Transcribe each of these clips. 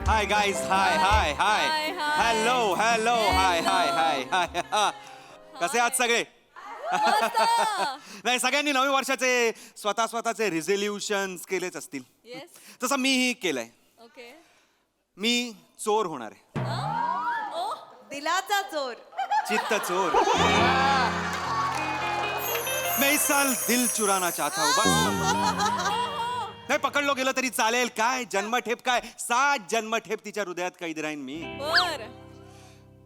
हाय guys, hi hi hi Hi, hi. Hello hello hi hi hi hi कसे आहात सगळे? नाही, सगळ्यांनी नवीन वर्षाचे स्वतःचे रिझोल्युशन्स केलेच असतील. येस. तसं मीही केलंय. ओके. मी चोर होणार आहे. दिलाचा चोर. चित्त चोर. मैं इस साल दिल चुराना चाहता हूँ बस. नाही, पकडलो गेलो तरी चालेल. काय जन्मठेप, काय 7 जन्मठेप तिच्या हृदयात कैद राहीन मी. बर.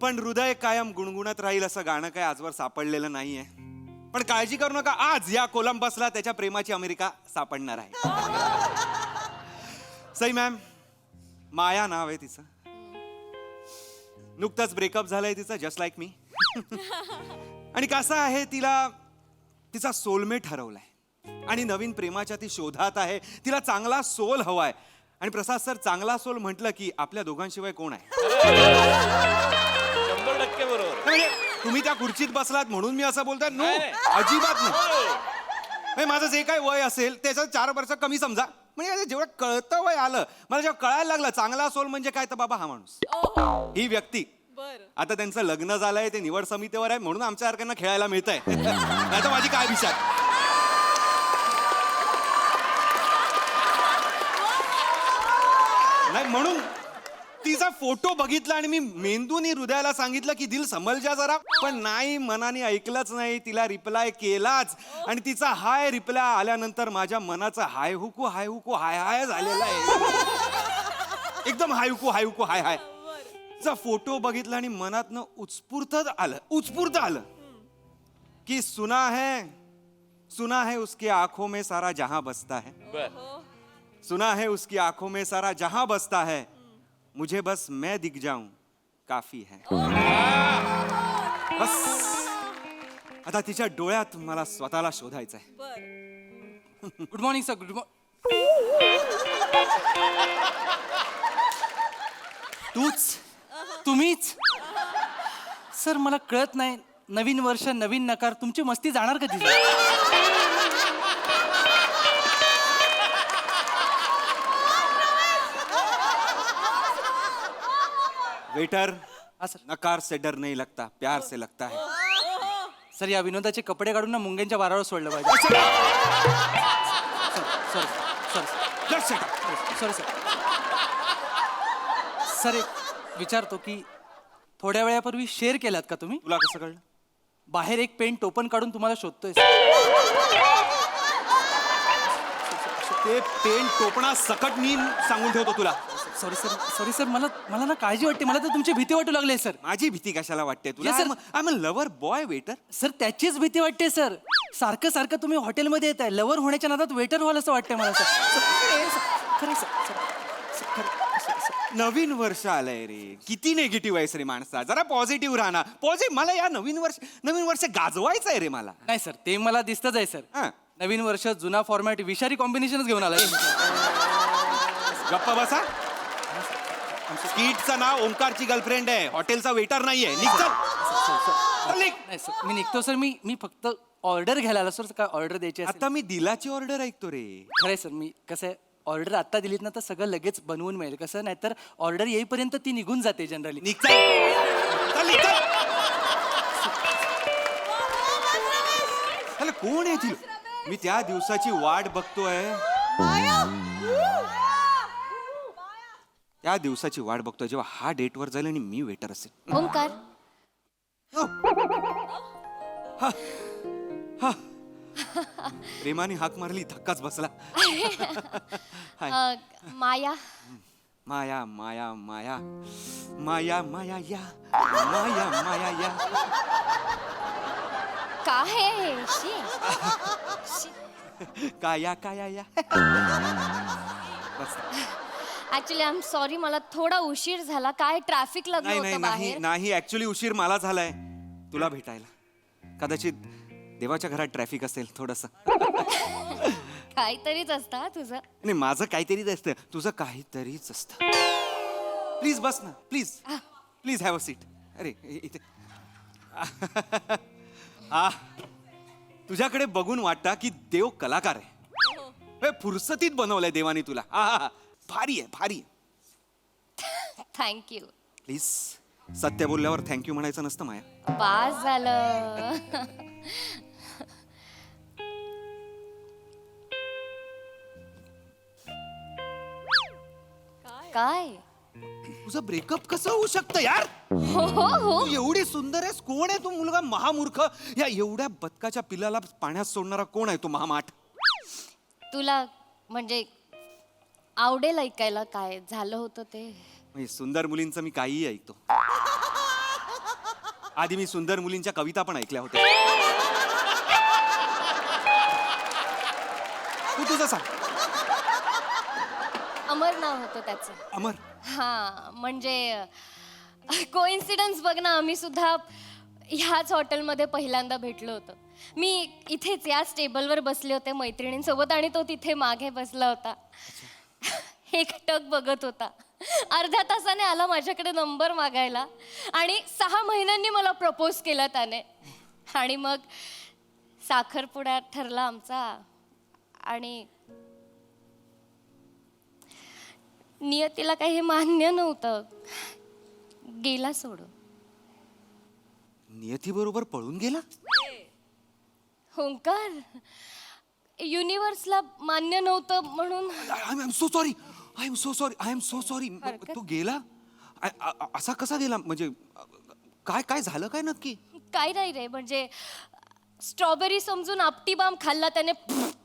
पण हृदय कायम गुणगुणत राहील असं गाणं काय आजवर सापडलेलं नाहीये. पण काळजी करू नका, आज या कोलंबसला त्याच्या प्रेमाची अमेरिका सापडणार आहे. सई मॅम, माया नाव आहे तिचं. नुकतंच ब्रेकअप झालंय तिचं, जस्ट लाईक मी. आणि कसं आहे, तिला तिचा सोलमेट हरवलाय आणि नवीन प्रेमाच्या ती शोधात आहे. तिला चांगला सोल हवाय. आणि प्रसाद सर, चांगला सोल म्हटलं की आपल्या दोघांशिवाय कोण आहे? 100% बरोबर. म्हणजे तुम्ही त्या खुर्चीत बसलात म्हणून मी असं बोलतोय? नो, अजिबात नाही. म्हणजे माझं जे काही वय असेल त्याचं 4 वर्ष कमी समजा. म्हणजे जेवढं कळतं वय आलं, मला जेव्हा कळायला लागलं चांगला सोल म्हणजे काय, तर बाबा हा माणूस, ही व्यक्ती. बर. आता त्यांचं लग्न झालंय, ते निवड समितीवर आहे म्हणून आमच्या सारख्यांना खेळायला मिळतंय. नाही तर माझी काय विचार. नाही, म्हणून तिचा फोटो बघितला आणि मी मेंदूनी हृदयाला सांगितलं की दिल संभल जा जरा. पण नाही, मनाने ऐकलंच नाही. तिला रिप्लाय केलाच आणि तिचा हाय रिप्लाय आल्यानंतर माझ्या मनाचा हाय हुकू हाय हाय झालेला आहे. एकदम हाय हुकू हाय हाय. तिचा फोटो बघितला आणि मनातनं उत्स्फूर्त आलं की सुना है उसकी आंखों में सारा जहां बसता है. बर. सुना है उसकी आंखों में सारा जहां बसता है. मुझे बस मैं दिख जाऊं काफी है. बस आता तिच्या डोळ्यात मला स्वतःला शोधायचं आहे. बर. Good morning sir. तुम्हीच सर, मला कळत नाही. नवीन वर्ष नवीन नकार, तुमची मस्ती जाणार कधी? Waiter, sir. नकार से डर नहीं लगता, प्यार से लगता है. सर, या विनोदाचे कपडे काढून ना मुंग्यांच्या बारावर सोडलं पाहिजे. Just shut up. Sorry sir. Sir, एक विचारतो की थोड्या वेळापूर्वी शेअर केलात का तुम्ही? तुला कसं कळलं? बाहेर एक पेन टोपन काढून तुम्हाला शोधतोय. ते पेन टोपणा सकट मी सांगून ठेवतो तुला. सॉरी सर, मला ना काळजी वाटते. मला तर तुमची भीती वाटू लागली सर. माझी भीती कशाला वाटते तुला? Yes, sir. I am a lover boy waiter. Sir, त्याचीच भीती वाटते सर. सारखं तुम्ही हॉटेलमध्ये येत आहे, लवर होण्याच्या नादात वेटर व्हाल असं वाटतंय मला सर. खरं सर. नवीन वर्ष आलंय रे, किती निगेटिव्ह आहेस रे माणसा. जरा पॉझिटिव्ह राहणार. मला या नवीन वर्ष गाजवायचं आहे रे मला. नाही सर, ते मला दिसतच आहे सर. हा. नवीन वर्ष जुना फॉर्मॅट विषारी कॉम्बिनेशनच घेऊन आलाय. गप्पा बसा. स्कीटचं नाव ओंकारची गर्लफ्रेंड आहे, हॉटेलचा वेटर नाहीये. निघ. नाही सर, मी निघतो सर. मी फक्त ऑर्डर घ्यायला आलो सर. काय ऑर्डर द्यायची असेल? आता मी दिलाची ऑर्डर ऐकतो रे. खरंय सर. मी कसं आहे, ऑर्डर आत्ता दिलीत ना तर सगळं लगेच बनवून मिळेल. कसं नाही तर ऑर्डर येईपर्यंत ती निघून जाते जनरली. निघ. चल. कोण आहे ती? मी त्या दिवसाची वाट बघतोय. त्या दिवसाची वाट बघतोय जेव्हा हा डेटवर जाईल आणि मी वेटर असेल. ओंकार, प्रेमाने हाक मारली, धक्काच बसला. माया. माया माया माया माया माया या माया माया या. काय आहे हे? शी. काया काया या. बस. ऍक्च्युली आय एम सॉरी, मला थोडा उशीर झाला. काय ट्रॅफिक लागलं नाही होतं नाही बाहेर. नाही, ऍक्च्युली उशीर मला झालाय तुला भेटायला. कदाचित देवाच्या घरात ट्रॅफिक असेल थोडस. काहीतरीच असतं हा तुझं. नाही, माझं काहीतरीच असतं, तुझं काहीतरीच असतं. प्लीज बस ना, प्लीज हॅव अ सीट. अरे इथे. तुझ्याकडे बघून वाटतं की देव कलाकार आहे. फुरसतीत बनवलंय देवानी तुला. भारी आहे. थँक्यू. प्लीज सत्य बोलल्यावर थँक्यू म्हणायचं नसतं माया. पास झालं. काय? तुझं ब्रेकअप कसं होऊ शकतं यार? हो हो हो. तू एवढी सुंदर आहेस, कोण आहे तू मुलगा महामूर्ख? या एवढ्या बदकाच्या पिल्लाला पाण्यात सोडणारा कोण आहे तो महामाठ? तुला म्हणजे आवडेल ऐकायला काय झालं होतं ते? म्हणजे सुंदर मुलींचं मी काहीही ऐकतो. आधी मी सुंदर मुलींच्या कविता पण ऐकल्या होत्या. तू तुझं सांग. अमर नाव होतं त्याचं. अमर. हा म्हणजे कोइन्सिडन्स बघ ना, आम्ही सुद्धा ह्याच हॉटेलमध्ये पहिल्यांदा भेटलो होतो. मी इथेच याच टेबलवर बसले होते मैत्रिणींसोबत आणि तो तिथे मागे बसला होता. एकटक बघत होता. अर्ध्या तासाने आला माझ्याकडे नंबर मागायला आणि 6 महिन्यांनी मला प्रपोज केला त्याने. आणि मग साखरपुडा ठरला आमचा आणि नियतीला काही मान्य नव्हतं. गेला सोडून. नियती बरोबर पळून गेला? ओंकार, युनिव्हर्सला मान्य नव्हतं म्हणून. I am so sorry. I am so sorry. I am so sorry. तो गेला? असा कसा गेला? म्हणजे काय काय झालं काय नक्की? काय नाही रे, म्हणजे स्ट्रॉबेरी समजून आपटी बाम खाल्ला त्याने,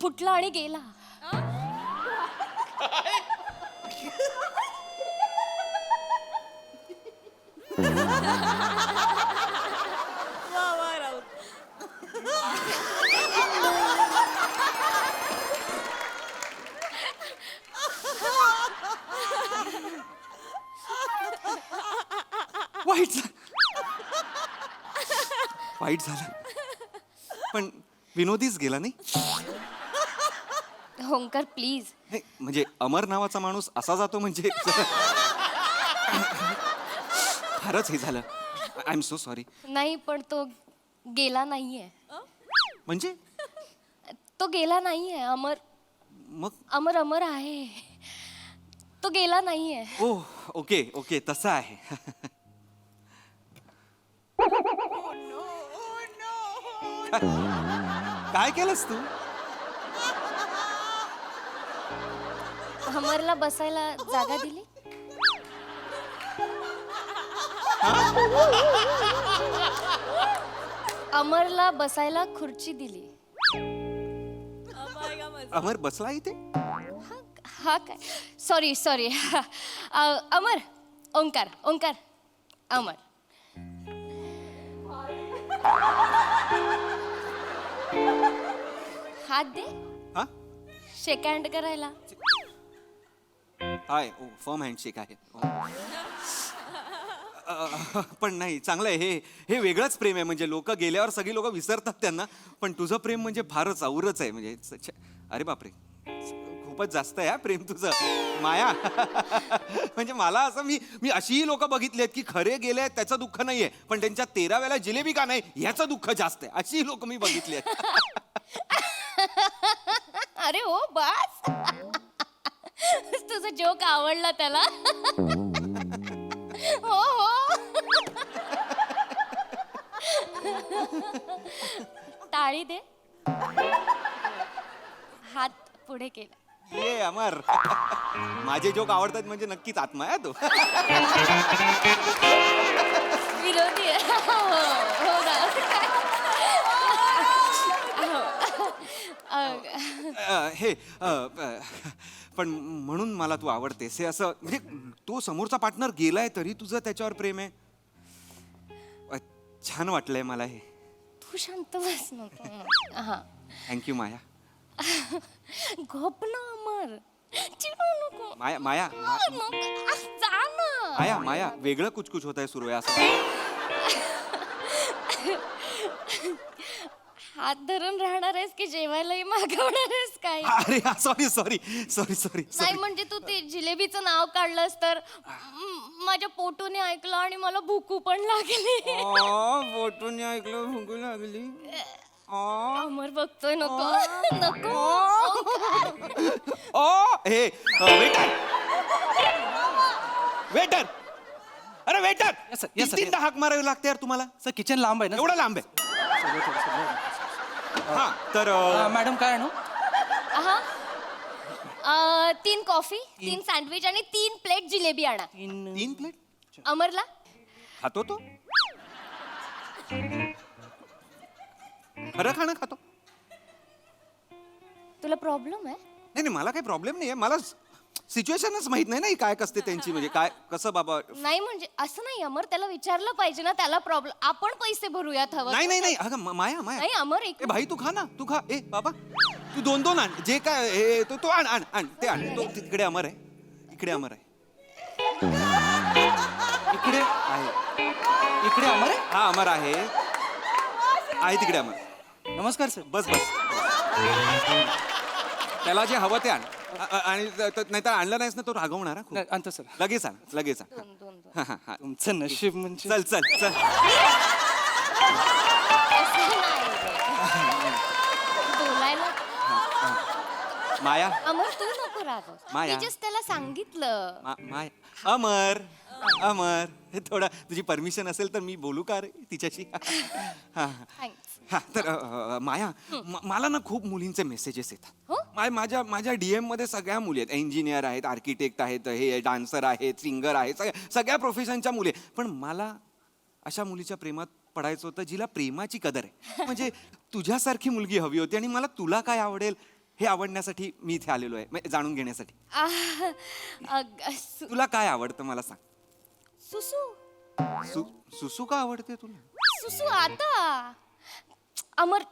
फुटला आणि गेला. वाईट झालं. वाईट झालं. पण विनोदीच गेला नाही? ओंकार प्लीज. नाही, म्हणजे अमर नावाचा माणूस असा जातो म्हणजे फारच हे झालं. I am so sorry. नाही पण तो गेला नाहीये. म्हणजे तो गेला नाहीये. अमर मग? अमर अमर आहे. तो गेला नाहीये. ओ ओके ओके तसं आहे. काय केलंस तू? अमरला बसायला जागा दिली. अमरला बसायला खुर्ची दिली. अमर बसला इथे? हा काय, सॉरी सॉरी. अमर, ओंकार ओंकार, अमर. हात दे. हा शेक हँड करायला. हाय. ओ फर्म हँडशेक आहे. पण नाही चांगलं आहे. हे वेगळंच प्रेम आहे. म्हणजे लोक गेल्यावर सगळी लोक विसरतात त्यांना, पण तुझं प्रेम म्हणजे फारच औरच आहे. म्हणजे अरे बापरे, खूपच जास्त आहे हा प्रेम तुझं माया. म्हणजे मला असं मी अशीही लोक बघितली आहेत की खरे गेले त्याचं दुःख नाहीये, पण त्यांच्या 13व्याला जिलेबी का नाही ह्याचं दुःख जास्त आहे. अशी लोक मी बघितली आहेत. अरे हो बस. तुझा जोक आवडला त्याला. हो हो. टाळी दे. हात पुढे केला. ये अमर. माझे जोक आवडतात म्हणजे नक्कीच आत्मा आहे तो. विरोधी आहे. हो ना. हे पण म्हणून मला तू आवडतेस हे असं. म्हणजे तो समोरचा पार्टनर गेलाय तरी तुझं त्याच्यावर प्रेम आहे. छान वाटलंय मला हे. तू शांत बस नको. हा थँक्यू माया. गप ना अमर. चिडू नको. माया माया नको. जा ना. माया माया वेगळं कुछ होत आहे सुरू आहे असं. हात धरून राहणार आहेस की जेवायलाही मागवणार आहेस काय? अरे सॉरी सॉरी सॉरी सॉरी. नाही म्हणजे तू ते जिलेबीचं नाव काढलंस तर माझ्या पोटूने ऐकलं आणि मला भूकू पण लागली. फोटोने ऐकलं भुंकू लागली. अमर बघतोय. नको नको. ओ हे वेटर वेटर अरे waiter Yes, sir. Yes, sir. तीनदा हाक मारावी लागते यार तुम्हाला सर किचन लांब आहे ना एवढा लांब आहे हा तर मॅडम काय आणू हा 3 कॉफी 3 सँडविच आणि 3 प्लेट जिलेबी आणा 3 प्लेट अमरला खातो तो खरं खाणं खातो तुला प्रॉब्लेम आहे नाही नाही मला काही प्रॉब्लेम नाही आहे मला सिच्युएशनच माहित नाही ना ही काय कसते त्यांची म्हणजे काय कसं बाबा नाही म्हणजे असं नाही अमर त्याला विचारलं पाहिजे ना त्याला प्रॉब्लेम आपण पैसे भरूयात हवं नाही नाही नाही अगं माया नाही माया अमर एक ए भाई तू खा ना तू खा ए बाबा तू 2 आण जे काय हे तो आण आण आण ते आण तो तिकडे अमर आहे इकडे अमर आहे इकडे आहे इकडे अमर आहे हा अमर आहे तिकडे अमर नमस्कार सर बस बस त्याला जे हवं ते आण आणि नाहीतर आणलं नाहीस ना तो रागवणार हा खूप. नाही, आणतो सर लगेच आण लगेच आण दोन. हा, हा, हा. तुमचं नशीब म्हणजे चल चल चल असं नाही रे. बोलायला माया अमर तू नको रागव माया. मी जस्ट त्याला सांगितलं माय अमर अमर हे थोडं तुझी परमिशन असेल तर मी बोलू का रे तिच्याशी हा, हा. थँक्स हा तर माया मला ना खूप मुलींचे मेसेजेस येतात हो? माझ्या डीएम मध्ये सगळ्या मुली आहेत इंजिनियर आहेत आर्किटेक्ट आहेत हे डान्सर आहेत सिंगर आहेत सगळ्या प्रोफेशनच्या मुली आहेत. पण मला अशा मुलीच्या प्रेमात पडायचं होतं जिला प्रेमाची कदर आहे म्हणजे तुझ्यासारखी मुलगी हवी होती आणि मला तुला काय आवडेल हे आवडण्यासाठी मी इथे आलेलो आहे म्हणजे जाणून घेण्यासाठी तुला काय आवडतं मला सांग सुसू सुसू का आवडते तुला सुसू आता अमर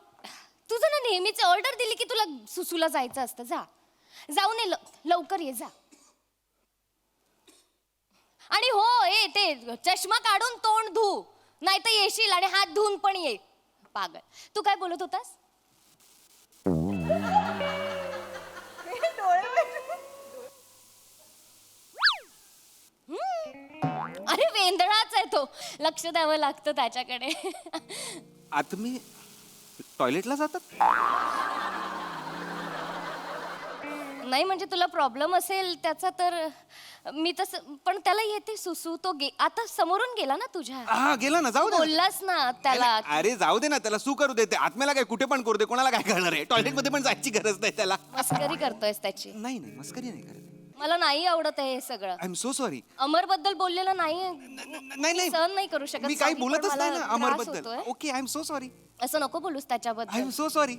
तुझं ना नेहमीच ऑर्डर दिली की तुला सुसूला जायचं असतं जा जाऊन ये लवकर ये जा आणि हो ए ते चष्मा काढून तोंड धू नाही तर येशील आणि हात धुवून पण ये पागल तू काय बोलत होतास अरे वेंदळाच आहे तो लक्ष द्यावं लागतं त्याच्याकडे आता मी टॉयलेटला जातात नाही म्हणजे तुला प्रॉब्लेम असेल त्याचा तर मी तसं पण त्याला येते सुसू तो आता समोरून गेला ना तुझ्या हा गेला ना जाऊ दे ना. बोललास ना त्याला अरे जाऊ दे ना त्याला सू करू देते आत्म्याला काय कुठे पण करू दे कोणाला काय करणार आहे टॉयलेट मध्ये पण जायची गरज नाही त्याला मस्करी करतोयस त्याची नाही नाही मस्करी नाही करत मला नाही आवडत आहे हे सगळं आय एम सो सॉरी अमर बद्दल बोललेलं नाही नाही सहन नाही करू शकत मी काही sorry, पण बोलतच मला नाही ना त्रास अमर बद्दल होतोय. Okay I am so sorry असं नको बोलूस आय त्याच्याबद्दल am so sorry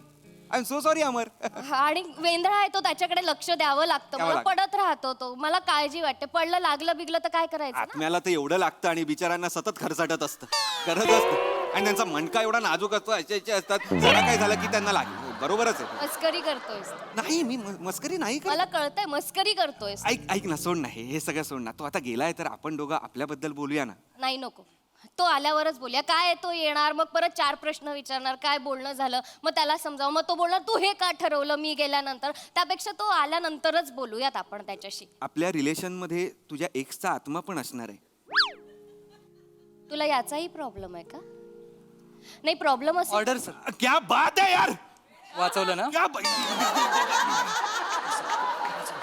I am so sorry Amar हा, आणि वेंधळा आहे तो त्याच्याकडे लक्ष द्यावं लागतं द्यावं मला लागतं. पडत राहतो तो मला काळजी वाटते पडलं लागलं बिगलं तर काय करायचं ना? आत्म्याला तर एवढं लागतं आणि बिचारांना सतत खरसाटत असतं करत असतं आणि त्यांचा मणका एवढा नाजूक असतो असे असतात जरा काय झालं की त्यांना लागेल बरोबरच आहे मस्करी करतोयस नाही मी मस्करी नाही करत. मला कळतंय मस्करी करतोयस ऐक ऐक ना सोड ना हे सगळं सोड ना तो आता गेलाय तर आपण दोघं आपल्याबद्दल बोलूया ना नाही नको तो आल्यावरच बोलूया काय आहे, तो येणार मग परत 4 प्रश्न विचारणार काय बोलणं झालं मग त्याला समजावं मग तो बोलणार तू हे का ठरवलं मी गेल्यानंतर त्यापेक्षा तो आल्यानंतरच बोलूयात आपण त्याच्याशी आपल्या रिलेशन मध्ये तुझ्या एक्सचा आत्मा पण असणार आहे तुला याचाही प्रॉब्लेम आहे का नाही प्रॉब्लेम असेल ऑर्डर सर क्या बात है यार वाचवलं ना क्या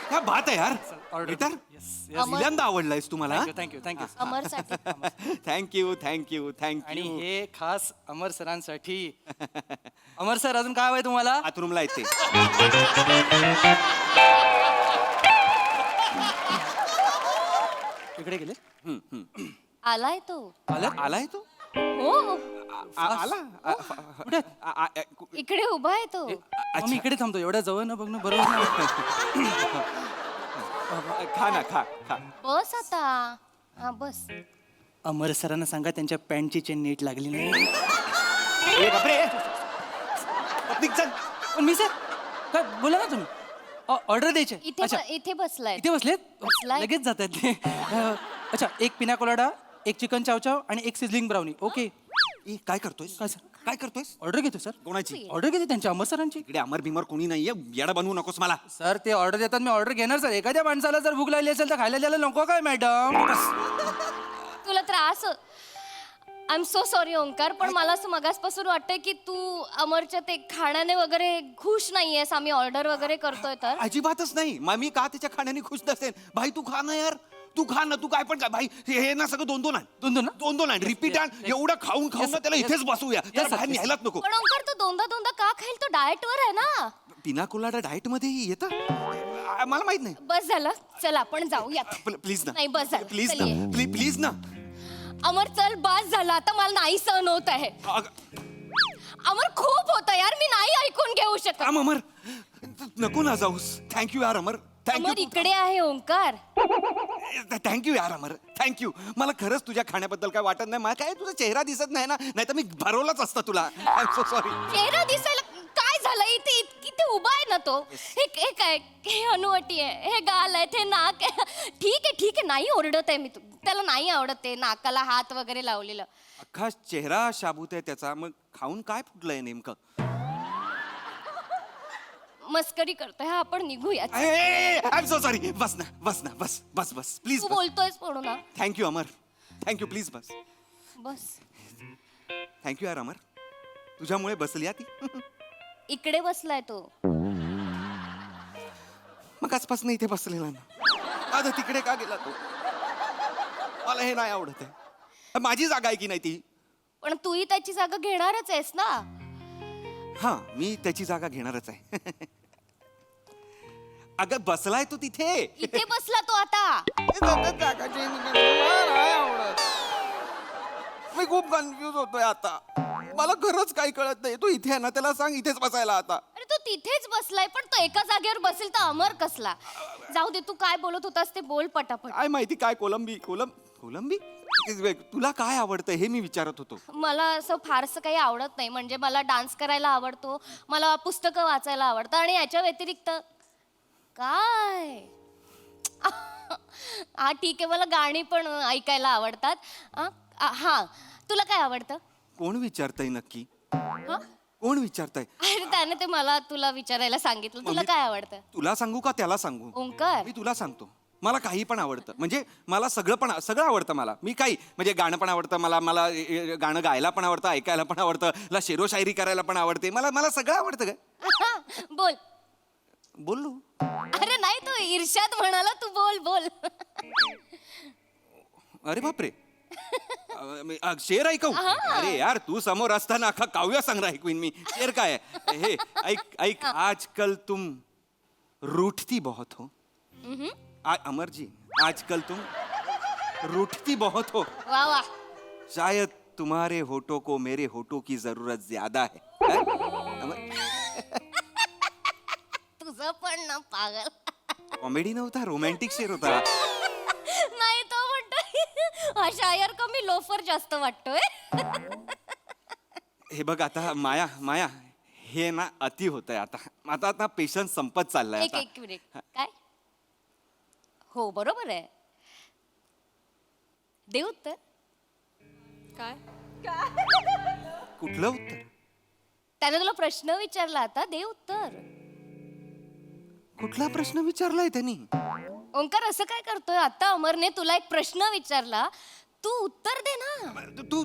क्या बात आहे यार Order. Waiter, Yes, पहिल्यांदा आवडलायस तुम्हाला थँक्यू थँक्यू अमरसाठी थँक्यू थँक्यू आणि थँक्यू हे खास अमर सरांसाठी अमर सर अजून काय हवंय तुम्हाला बाथरूमला येते इकडे गेले आलाय तो आलाय तो हो आला कुठे आहेत? इकडे उभा आहे तो मग मी इकडे थांबतो एवढ्या जवळ न बघणं बरोबर नाही. खा ना खा खा बस आता हा बस अमर सरांना सांगा त्यांच्या पॅन्टची चेन नीट लागली नाही ए बापरे पत्नीक चल पण मी सर काय बोला ना तुम्ही ऑर्डर द्यायचे इथे अच्छा इथे बसलाय इथे बसलेत बसलाय. लगेच जात आहेत ते अच्छा एक पिना कोलाडा एक चिकन चावचाव आणि एक सिझलिंग ब्राउनी ओके ए काय करतोयस काय सर काय करतोयस ऑर्डर घेतो सर कोणाची ऑर्डर घेते त्यांच्या अमर सरांची इकडे अमर भीमर कोणी नाहीये येडा बनवू नकोस मला सर ते ऑर्डर देतात मी ऑर्डर घेणार सर एखाद्या माणसाला जर भूक लागली असेल तर खायला द्यायला नको काय मॅडम तुला त्रास I am so sorry Omkar पण मला असं मगासपासून वाटतंय की तू अमरच्या ते खाण्याने वगैरे खुश नाहीयेस आम्ही ऑर्डर वगैरे करतोय तर अजिबातच नाही मग मी का त्याच्या खाण्याने खुश नसेल भाई तू खा ना यार तू खा ना, तू काय पण काय भाई, हे ना सगळं दोन आण. दोन आण, रिपीट आण. एवढं खाऊन खाऊन ना त्याला इथेच बसवूया. त्याला sir, बाहेर yes. न्यायलाच नको. पण ओंकार तो दोनदा का खाईल? तो डाएट वर आहे ना. पिना कोलाडा डाएट मध्ये येतं मला माहित नाही. बस झालं, चल आपण जाऊया. प्लीज ना, नाही, बस झालं. प्लीज चल ये. ना, प्लीज ना. अमर चल, बस झालं आता, मला नाही सहन होत आहे. अमर खूप होतं यार, मी नाही ऐकून घेऊ शकत. अमर नको ना जाऊस. थँक्यू यार अमर, अमर थँक्यू. इकडे आहे ओंकार. थँक्यू यार अमर, थँक्यू. मला खरंच तुझ्या खाण्याबद्दल काय वाटत नाही. मला काय तुझा चेहरा दिसत नाही ना, नाही तर मी भरवलाच असता तुला. I am so sorry. चेहरा दिसायला काय झालं? इथे इथे उभा आहे ना तो. हे काय, हे हनुवटी आहे, हे गाल आहे, हे नाक आहे. ठीक आहे, नाही ओरडत आहे मी. त्याला नाही आवडत ते नाकाला हात वगैरे लावलेलं. अख्खा चेहरा शाबूत आहे त्याचा. मग खाऊन काय फुटलंय नेमकं? मस्करी करतोय हा, आपण निघूया. I am so sorry. बस ना, बस ना, बस बस बस प्लीज. तू बोलतोयस म्हणून ना. Thank you Amar, thank you. Please bus. Bus thank you यार अमर, तुझ्यामुळे बसली या ती. इकडे बसलाय तो. मग आजपासून इथे बसलेला ना, आता तिकडे का गेला तो? मला हे नाही आवडत आहे. माझी जागा आहे की नाही ती? पण तूही त्याची जागा घेणारच आहेस ना. हा, मी त्याची जागा घेणारच आहे. अगं बसलाय तो तिथे. इथे बसला तो आता. मी खूप कन्फ्युज होतोय आता. मला खरंच काही कळत नाही. तू इथे आहे ना, त्याला सांग इथेच बसायला आता. अरे तो तिथेच बसलाय, पण तो एका जागेवर बसेल तर अमर कसला? जाऊ दे, तू काय बोलत होतास ते बोल पटापट. काय माहिती काय कोलंबी तुला काय आवडतं हे मी विचारत होतो. मला असं फारसं काही आवडत नाही. म्हणजे मला डान्स करायला आवडतो, मला पुस्तकं वाचायला आवडतं, आणि याच्या व्यतिरिक्त काय हा ठीक आहे, मला गाणी पण ऐकायला आवडतात. हा, तुला काय आवडतं? कोण विचारतय नक्की? हा? कोण विचारतय? अरे त्याने ते मला तुला विचारायला सांगितलं. तुला काय आवडतं? तुला सांगू का त्याला सांगू? ओंकार, मी तुला सांगतो. मला काही पण आवडतं. म्हणजे मला सगळं आवडतं. मी काही म्हणजे गाणं पण आवडतं मला गाणं गायला पण आवडतं, ऐकायला पण आवडतं, मला शेरोशायरी करायला पण आवडते. मला सगळं आवडतं का? बोल. बोललो. अरे नाही, तो इर्षाद म्हणाला, तू बोल. अरे बापरे. शेर ऐकू? अरे यार, तू समोर असताना अख्खा काव्य संग्रह ऐकवीन मी. शेर काय आहे? हे ऐक. आजकल तुम रूठती बहुत हो. अमर जी, आजकल तुम रूठती बहुत हो. वा वा. शायद तुम्हारे होठों को मेरे होठों की जरूरत ज्यादा है. तुझं पण ना पागल. कॉमेडी नव्हता, रोमॅन्टिक शेर होता. नाही, तो म्हणतो हा शायर कमी लोफर जास्त वाटतोय. हे बघ आता माया हे ना अति होतंय आता पेशन्स संपत चाललाय आता. एक मिनिट. काय? हो, बरोबर आहे. दे उत्तर. काय? कुठलं उत्तर? त्याने तुला प्रश्न विचारला, आता दे उत्तर. कुठला प्रश्न विचारलाय त्यांनी? ओंकार, असं काय करतोय? आता अमरने तुला एक प्रश्न विचारला, तू उत्तर दे ना.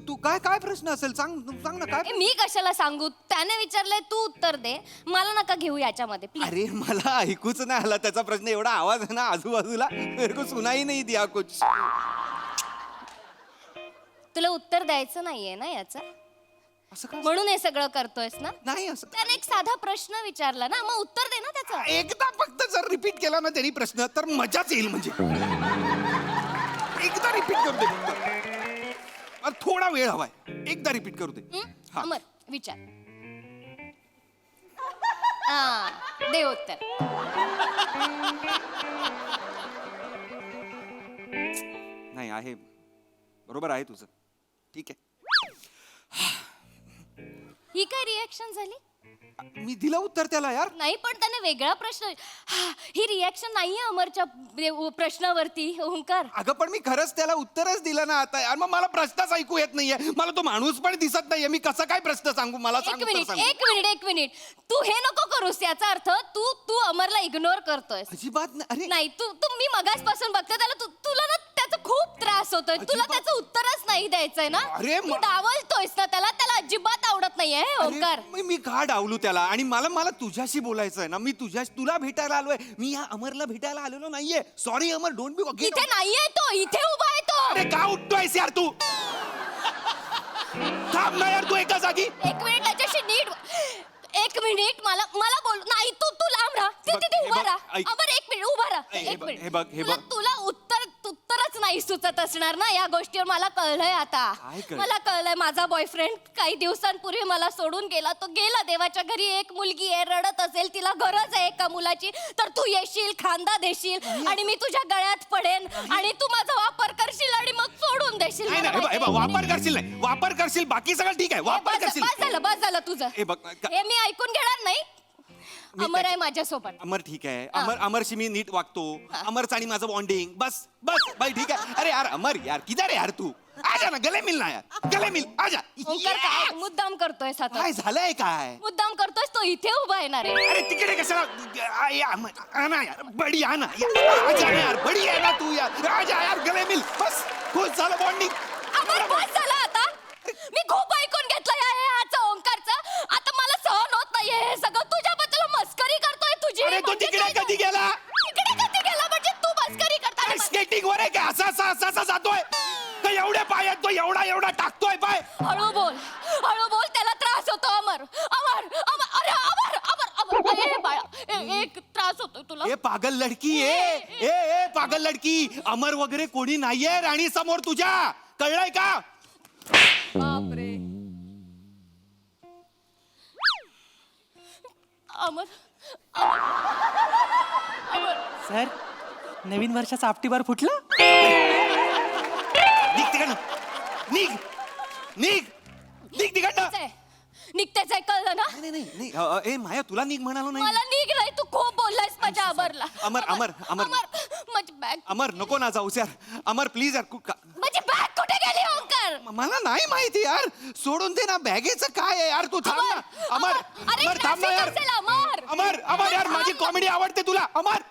तू काय प्रश्न असेल सांग ना काय. मी कशाला सांगू? त्याने विचारलंय, तू उत्तर दे. मला नका घेऊ याच्यामध्ये प्लीज. अरे मला ऐकूच नाही आला त्याचा प्रश्न. एवढा आवाज आहे ना आजूबाजूला, मेरे को सुनाई नाही दिया कुछ. तुला उत्तर द्यायचं नाहीये ना याचं? असं का? म्हणून हे सगळं करतोयस ना? नाही असं. त्याने एक साधा प्रश्न विचारला ना, मग उत्तर दे ना त्याचं. एकदा फक्त जर रिपीट केला ना त्यांनी प्रश्न तर मजाच येईल. म्हणजे एकदा रिपीट करू दे फक्त. मला थोडा वेळ हवाय. एकदा रिपीट करू दे. हा. अमर, विचार. हा, दे उत्तर. नाही आहे, बरोबर आहे तुझं. ठीक आहे. ही काय रिएक्शन झाली? मी दिलं उत्तर त्याला यार. नाही, पण त्याने वेगळा प्रश्न. ही रिएक्शन नाहीये अमरच्या प्रश्नावरती ओंकार. अगं पण मी खरंच त्याला उत्तरच दिलं ना आता यार. मग मला प्रश्नच ऐकू येत नाहीये. मला तो माणूस पण दिसत नाहीये. मी कसं काय प्रश्न सांगू? मला सांग. एक मिनिट. तू हे नको करूस. याचा अर्थ तू अमरला इग्नोर करतोयस. अजिबात नाही. अरे नाही, तू मी मगासपासून बघते त्याला. तुला ना त्याचं खूप त्रास होतोय तुला त्याचं उत्तरच नाही द्यायचंय ना अरे तू डावलतोयस ना त्याला अजिबात आवडत नाहीये हे ओंकार अरे, मी का डावलू त्याला आणि मला तुझ्याशी बोलायचं आहे ना मी तुला भेटायला आलोय मी या अमरला भेटायला आलेलो नाहीये सॉरी अमर डोंट बी इथे नाहीये तो इथे उभा आहे तो अरे का उठतोयस यार तू थांब ना यार तू एका जागी एक मिनिट त्याच्याशी नीट एक मिनिट मला बोल नाही तू लांब राहा बघ, तिथे हे उभा बघ, राहा ऐक. अमर एक मिनिट उभा राहा हे एक बघ, मिनिट हे बघ, हे बघ. तुला उत्तरच नाही सुचत असणार ना या गोष्टीवर मला कळलंय आता काय कळलं? मला कळलंय माझा बॉयफ्रेंड काही दिवसांपूर्वी मला सोडून गेला तो गेला देवाच्या घरी एक मुलगी आहे रडत असेल तिला गरज आहे एका मुलाची तर तू येशील खांदा देशील आणि मी तुझ्या गळ्यात पडेन आणि तू माझा वापर करशील आणि मग सोडून देशील नाही मला नाही हे बघ, माहिती वापर करशील नाही वापर करशील बाकी सगळं ठीक आहे वापर करशील बस झालं तुझं हे बघ, हे मी ऐकून घेणार नाही अमर आहे माझ्यासोबत अमर ठीक आहे अमरशी मी नीट वागतो अमरचं आणि माझं बॉन्डिंग बस भाई ठीक आहे अरे यार अमर यार किधर आहे यार तू आजा ना गले मिल ना यार गले मिल आजा ओंकार काय मुद्दाम करतोय साता काय झालंय काय मुद्दाम करतोय तो इथे उभा येणार आहे अरे तिकडे कशाला आना यार बडी आना आजा ना यार बडी आहे ना तू यार आजा यार गले मिल बस खुश झालं बॉन्डिंग अमर बस झाला आता मी खूप ऐकून घेतलंय हे आजचं ओंकारचं आता मला सहन होत नाहीये हे सगळं तुझ्याबद्दल मस्करी करतोय तुझी अरे तो म्हणजे तिकडे काय? कधी गेला तिकडे कधी गेला म्हणजे तू मस्करी करता स्केटिंग वर आहे का असा जातोय का एवढ्या पायात तो एवढा टाकतोय पाय हळू बोल त्याला त्रास होतो अमर अरे अमर ए बाळा एक त्रास होतो तुला ए पागल लडकी ए पागल लडकी अमर वगैरे कोणी नाहीये राणी समोर तुझ्या कळलंय का बापरे अमर सर नवीन वर्षाचा आपटीबार फुटला निघ तिकडनं निघ तिकडनं निघतेच आहे कळलं ना नाही ए माया तुला निघ म्हणालो नाही मला निघ नाही तू खूप बोललायस माझ्या अमरला अमर माझी बॅग अमर नको ना जाऊस यार अमर प्लीज यार माझी बॅग कुठे गेली ओंकार मला नाही माहिती यार सोडून दे ना बॅगेचं काय आहे यार तू थांब ना अमर अरे अमर थांब ना traffic यार असेल, अमर अमर यार माझी कॉमेडी आवडते तुला अमर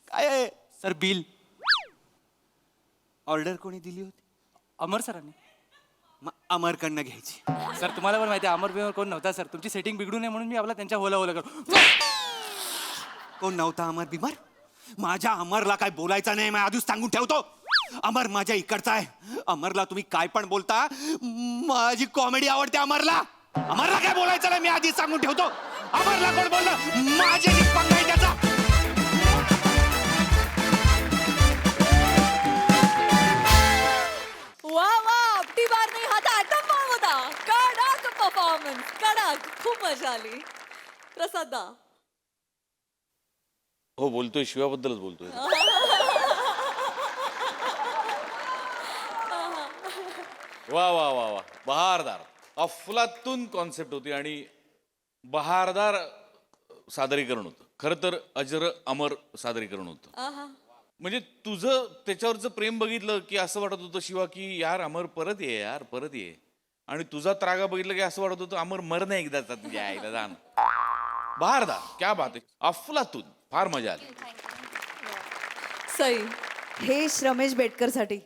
काय आहे सर बिल ऑर्डर कोणी दिली होती अमर सरांनी अमरकडनं घ्यायची सर तुम्हाला पण माहिती आहे अमर बिमर कोण नव्हता सर तुमची सेटिंग बिघडू नये म्हणून मी आपला त्यांच्या होला करू कोण नव्हता अमर बिमर माझ्या अमरला काय बोलायचं नाही मी आधीच सांगून ठेवतो अमर माझ्या इकडचा आहे अमरला तुम्ही काय पण बोलता माझी कॉमेडी आवडते अमरला काय बोलायचं नाही मी आधीच सांगून ठेवतो अमरला कोण बोललं माझ्याशी पंगा आहे त्याचा वा आपटी बार नाही हा तर आटम बॉम्ब होता कडक परफॉर्मन्स कडक खूप मजा आली प्रसादा हो बोलतोय शिवाबद्दलच बोलतोय वा वा वा वा बहारदार अफलातून कॉन्सेप्ट होती आणि बहारदार सादरीकरण होतं खरं तर अजर अमर सादरीकरण होतं म्हणजे तुझं त्याच्यावरचं प्रेम बघितलं की असं वाटत होतं शिवा की यार अमर परत ये आणि तुझा त्रागा बघितलं की असं वाटत होतं अमर मर नाही एकदाचा तुझ्या आईला जाण बहारदार क्या बात आहे अफलातून फार मजा आली सई हे रमेश बेटकर साठी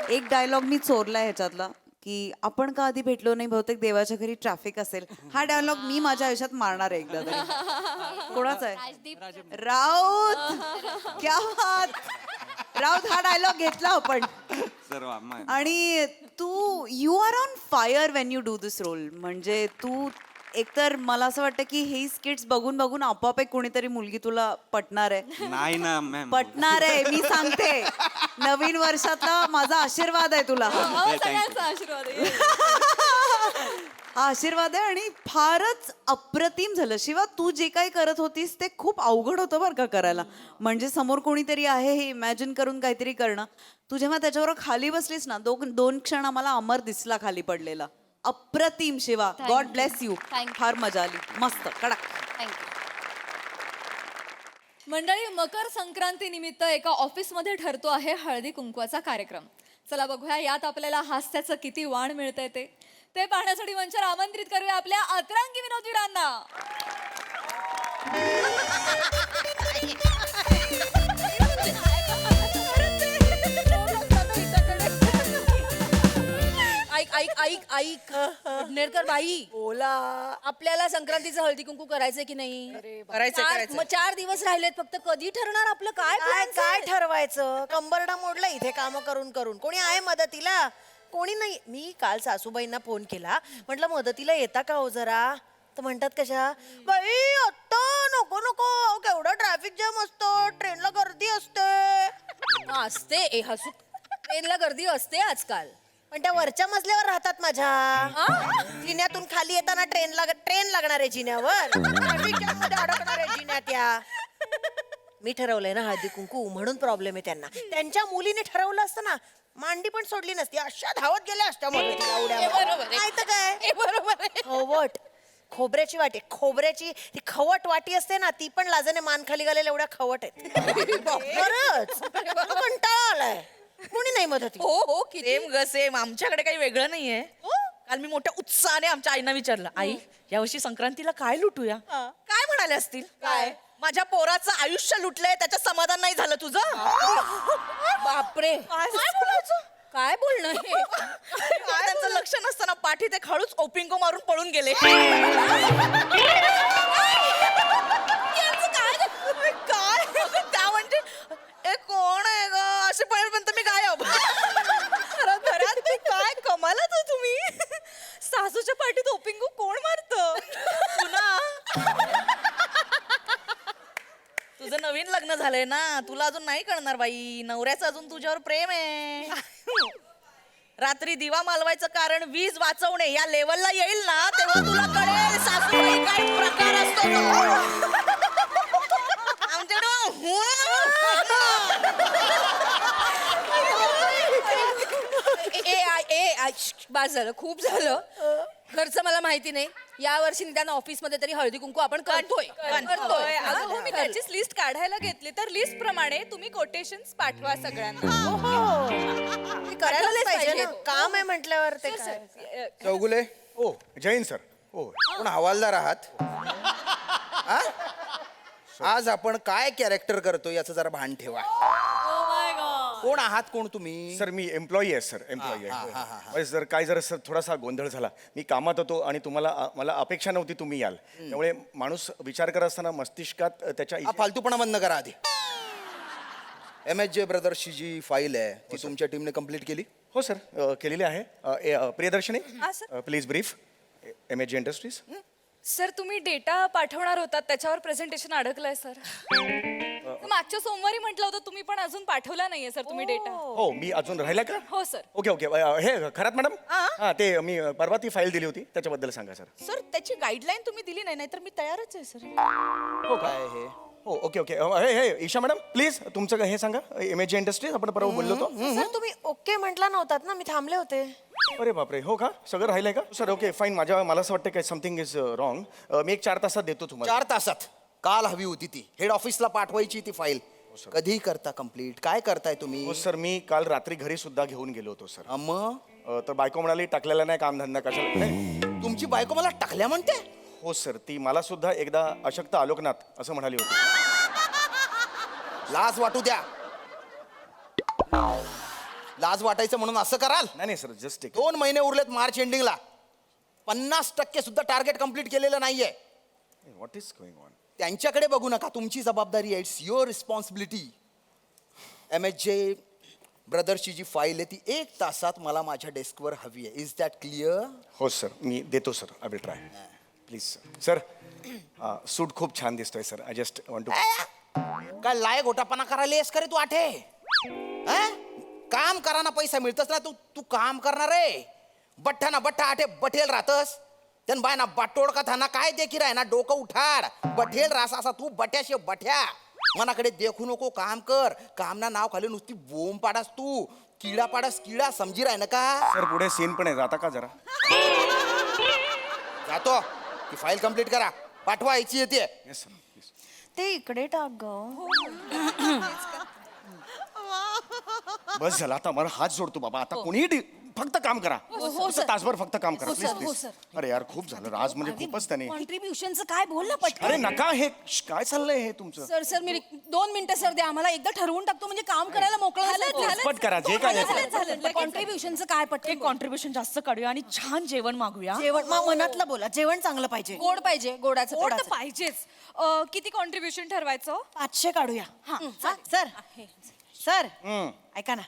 एक डायलॉग मी चोरलाय ह्याच्यातला की आपण का आधी भेटलो नाही बहुतेक देवाच्या घरी ट्रॅफिक असेल हा डायलॉग मी माझ्या आयुष्यात मारणार आहे एकदा तरी कोणाचा आहे राजदीप राऊत क्या बात राऊत हा डायलॉग घेतला आपण सर्व आणि तू you are on fire when you do this role म्हणजे तू एकतर मला असं वाटतं की हे स्किट्स बघून बघून आपोआप एक कोणीतरी मुलगी तुला पटणार आहे नाही ना मॅम पटणार आहे मी सांगते नवीन वर्षातला माझा आशीर्वाद आहे तुला सगळ्यांचा आशीर्वाद आहे हा आशीर्वाद आहे आणि फारच अप्रतिम झालं शिवा तू जे काही करत होतीस ते खूप अवघड होतं बरं का करायला म्हणजे समोर कोणीतरी आहे हे इमॅजिन करून काहीतरी करणं तू जेव्हा त्याच्यावर खाली बसलीस ना दोन क्षण आम्हाला अमर दिसला खाली पडलेला अप्रतिम शिवा गॉड ब्लेस यू फार मजा आली मस्त कडक थँक्यू मंडळी मकर संक्रांती निमित्त एका ऑफिसमध्ये ठरतो आहे हळदी कुंकवाचा कार्यक्रम चला बघूया यात आपल्याला हास्याचं किती वाण मिळतंय ते ते पाहण्यासाठी मंचावर आमंत्रित करूया आपल्या अतरंगी विनोदवीरांना. ऐक ऐक ऐक ऐक नेरकर बाई बोला. आपल्याला संक्रांतीचं हळदी कुंकू करायचंय की नाही? करायचंय. मग 4 दिवस राहिलेत फक्त. कधी ठरणार आपलं काय काय plans काय आहेत? ठरवायचं? कंबरडा मोडला इथे काम करून करून. कोणी आहे मदतीला? कोणी नाही. मी काल सासूबाईंना फोन केला, म्हटलं मदतीला येता का हो जरा? तर म्हणतात कशा, बाई आत्ता नको नको, केवढं ट्रॅफिक जाम असतं, ट्रेनला गर्दी असते. असते ए हसू. ट्रेनला गर्दी असते आजकाल. पण त्या वरच्या मजल्यावर राहतात माझ्या. जिन्यातून खाली येताना ट्रेन लागणार आहे जिन्यावर. Traffic jam मध्ये अडकणार आहे जिन्यात त्या. मी ठरवलंय ना हळदी कुंकू, म्हणून प्रॉब्लेम आहे त्यांना. त्यांच्या मुलीने ठरवलं असतं ना, मांडी पण सोडली नसती, अशा धावत गेल्या असत्या मदतीला उड्या मारत. नाही तर काय. बरोबर खवट खोबऱ्याची वाटी, खोबऱ्याची ती खवट वाटी असते ना, ती पण लाजाने मान खाली घालेल एवढ्या खवट आहेत. खरंच मला कंटाळा आलाय. कोणी नाही मदती. हो हो किती सेम ग सेम. आमच्याकडे काही वेगळं नाहीये. काल मी मोठ्या उत्साहाने आमच्या आईना विचारलं, आई यावर्षी संक्रांतीला काय लुटूया? काय म्हणाले असतील? काय? माझ्या पोराचं आयुष्य लुटलंय, त्याचं समाधान नाही झालं तुझं? बापरे काय बोलायचं? काय बोलणं हे? त्यांचं लक्ष नसताना पाठी ते खळूच ओपिंगो मारून पळून गेले. यांचं काय त्या म्हणजे ए कोण आहे ग असे पर्यंत मी गायब. घरात ते काय कमालच हो तुम्ही. सासूच्या पाठीत ओपिंगो कोण मारत? तुझं नवीन लग्न झालंय ना, तुला अजून नाही कळणार बाई. नवऱ्याचं अजून तुझ्यावर प्रेम आहे. रात्री दिवा मालवायचं कारण वीज वाचवणे या लेवलला येईल ना, तेव्हा तुला कळेल सासूबाई काय प्रकार असतो तो. आमच्याकडं बास झालं, खूप झालं. घरचं मला माहिती नाही. या वर्षी निदान ऑफिस मध्ये तरी हळदी कुंकू आपण करतोय. अगं हो, मी त्याचीच लिस्ट काढायला घेतली, तर लिस्ट प्रमाणे तुम्ही कोटेशन्स पाठवा सगळ्यांना. ते करायलाच पाहिजे ना, काम आहे म्हटल्यावर ते काय. चौगुले ओ जैन सर. ओ कोण हवालदार आहात? हा? आज आपण काय कॅरेक्टर करतो याचं जरा भान ठेवा. कोण आहात कोण तुम्ही? सर मी एम्प्लॉई आहे सर, एम्प्लॉई आहे. सर काय जरा सर थोडासा गोंधळ झाला. मी कामात होतो आणि तुम्हाला मला अपेक्षा नव्हती तुम्ही याल. त्यामुळे माणूस विचार करत असताना मस्तिष्कात त्याच्या हा फालतूपणा बंद करा आधी. MHJ ब्रदर्सची जी फाईल आहे ती तुमच्या टीमने कंप्लीट केली? हो सर केलेली आहे. Priyadarshini please brief MHJ industries. Sir तुम्ही डेटा पाठवणार होतात, त्याच्यावर प्रेझेंटेशन अडकलंय सर. मागच्या सोमवारी म्हटलं होतं तुम्ही, पण अजून पाठवला नाहीये सर तुम्ही डेटा. हो मी अजून राहिला का? हो सर. ओके ओके हे खरात मॅडम. हा ते मी परवा ती फाईल दिली होती त्याच्याबद्दल सांगा सर. सर त्याची गाईडलाईन तुम्ही दिली नाही, नाहीतर मी तयारच आहे सर. हो काय हे? हो ओके ओके हे ईशा मॅडम प्लीज तुमचं हे सांगा. MHJ इंडस्ट्रीज आपण परवा बोललो होतो. सर तुम्ही ओके म्हटला नव्हतात ना, मी थांबले होते. अरे बापरे हो का? सगळं राहिलंय का सर? Okay fine. मला असं वाटतं काय समथिंग इज रॉंग. मी एक 4 तासात देतो तुम्हाला. 4 तासात? काल हवी होती ती. हेड ऑफिसला पाठवायची ती फाईल. कधी करता कंप्लीट? काय करताय तुम्ही? हो सर मी काल रात्री घरी सुद्धा घेऊन गेलो होतो सर. मग तर बायको म्हणाली टाकलेला नाही कामधंदा कशाला नाही. तुमची बायको मला टाकल्या म्हणते? हो सर ती मला सुद्धा एकदा अशक्त आलोकनाथ असं म्हणाली होती. लाज वाटू द्या. लाज वाटायचं म्हणून असं कराल? नाही सर जस्ट 2 महिने उरलेत मार्च एंडिंगला. 50% सुद्धा टार्गेट कंप्लीट केलेलं नाहीये. What is going on? त्यांच्याकडे बघू नका, तुमची जबाबदारी आहे. It's your responsibility. MHJ ब्रदर्सची जी फाईल आहे ती 1 तासात मला माझ्या डेस्कवर हवी आहे. Is that clear? हो सर मी देतो sir. I will try please sir. Suit खूप छान दिसतोय sir. I just want to. काय लाय गोटापणा करायला येस करे तू आठे? काम कराना पैसा मिळतस ना, तू काम करणार आहे. बठ्ठा ना बठ्ठा आठे बठेल राहतस. त्यान बाय ना बाटोड का था ना काय देखी राय ना डोकं उठाड. बठेल रास असा तू बठ्याशे बठ्या. मनाकडे देखू नको, काम कर. काम ना नाव खाली नुसती बोंब पाडास तू. किडा पाडास किडा, समजी राय ना का? सर पुढे सीन पण आहे, जाता का जरा? जातो. ती फाईल कंप्लीट करा, पाठवा. यायची येते. Yes sir. ते इकडे टाक ग. बस झाला आता मला हात जोडतो बाबा. आता कोणीही फक्त काम करा फक्त तासभर फक्त काम करा हो, प्लीज सर, हो, प्लीज सर. अरे यार खूप झालं राज म्हणजे खूपच त्याने कॉन्ट्रीब्युशनचं काय बोल ना पटकन. अरे नका हे काय चाललंय हे तुमचं सर सर मी 2 मिनिटं सर द्या आम्हाला एकदा ठरवून टाकतो म्हणजे काम करायला मोकळं पट करा जे काय आहे ते. कॉन्ट्रीब्युशनचं काय पटकन बोल. कॉन्ट्रीब्युशन जास्त काढूया आणि छान जेवण मागूया. जेवण मनातलं बोला जेवण चांगलं पाहिजे गोड पाहिजे गोडाचं गोड तर थोडंसं. पाहिजेच किती कॉन्ट्रीब्युशन ठरवायचं 500 काढूया सर सर ऐका ना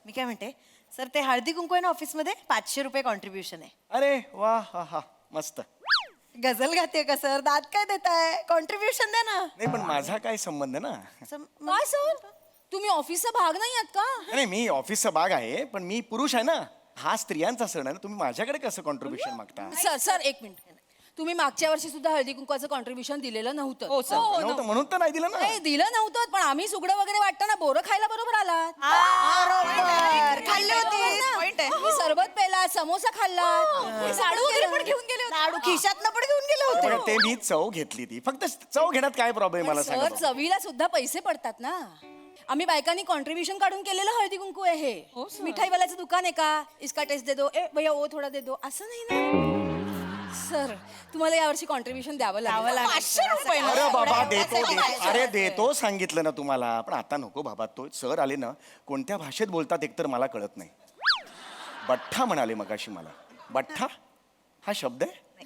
मी काय म्हणते सर ते हळदी कुंकू आहे ना ऑफिसमध्ये 500 रुपये कॉन्ट्रीब्युशन आहे. अरे वा हा हा मस्त गझल गाते का सर दात काय देताय कॉन्ट्रीब्युशन द्या ना. नाही पण माझा काय संबंध ना काय सर तुम्ही ऑफिसचा भाग नाही आहात का? नाही मी ऑफिसचा भाग आहे पण मी पुरुष आहे ना हा स्त्रियांचा सण आहे ना तुम्ही माझ्याकडे कसं कॉन्ट्रीब्युशन मागता सर सर एक मिनिट तुम्ही मागच्या वर्षी सुद्धा हळदी कुंकवाचं कॉन्ट्रीब्युशन दिलेलं नव्हतं. हो सर नव्हतं म्हणून तर नाही दिलं ना नाही दिलं नव्हतं पण आम्ही सुगडं वगैरे वाटतं ना बोरं खायला बरोबर आलात. बरोबर खाल्ले होते तुम्ही सरबत पेला समोसा खाल्ला लाडू वगैरे पण घेऊन गेले होते. लाडू खिशातनं पण घेऊन गेले होते. पण ते मी चव घेतली ती फक्त चव घेण्यात काय प्रॉब्लेम मला सर सांगा बरं. चवीला सुद्धा पैसे पडतात ना. आम्ही बायकांनी कॉन्ट्रीब्युशन काढून केलेलं हळदी कुंकू आहे हे. मिठाईवाल्याचं दुकान आहे का इसका टेस्ट दे दो ए भैया वो थोडा दे दो असं नाही ना. सर तुम्हाला यावर्षी कॉन्ट्रीब्युशन द्यावं लागेल. 500 रुपये ना. अरे बाबा देतो अरे देतो सांगितलं ना तुम्हाला पण आता नको बाबा तो सर आले ना कोणत्या भाषेत बोलतात एकतर मला कळत नाही. बठ्ठा म्हणाले मगाशी मला बठ्ठा हा शब्द आहे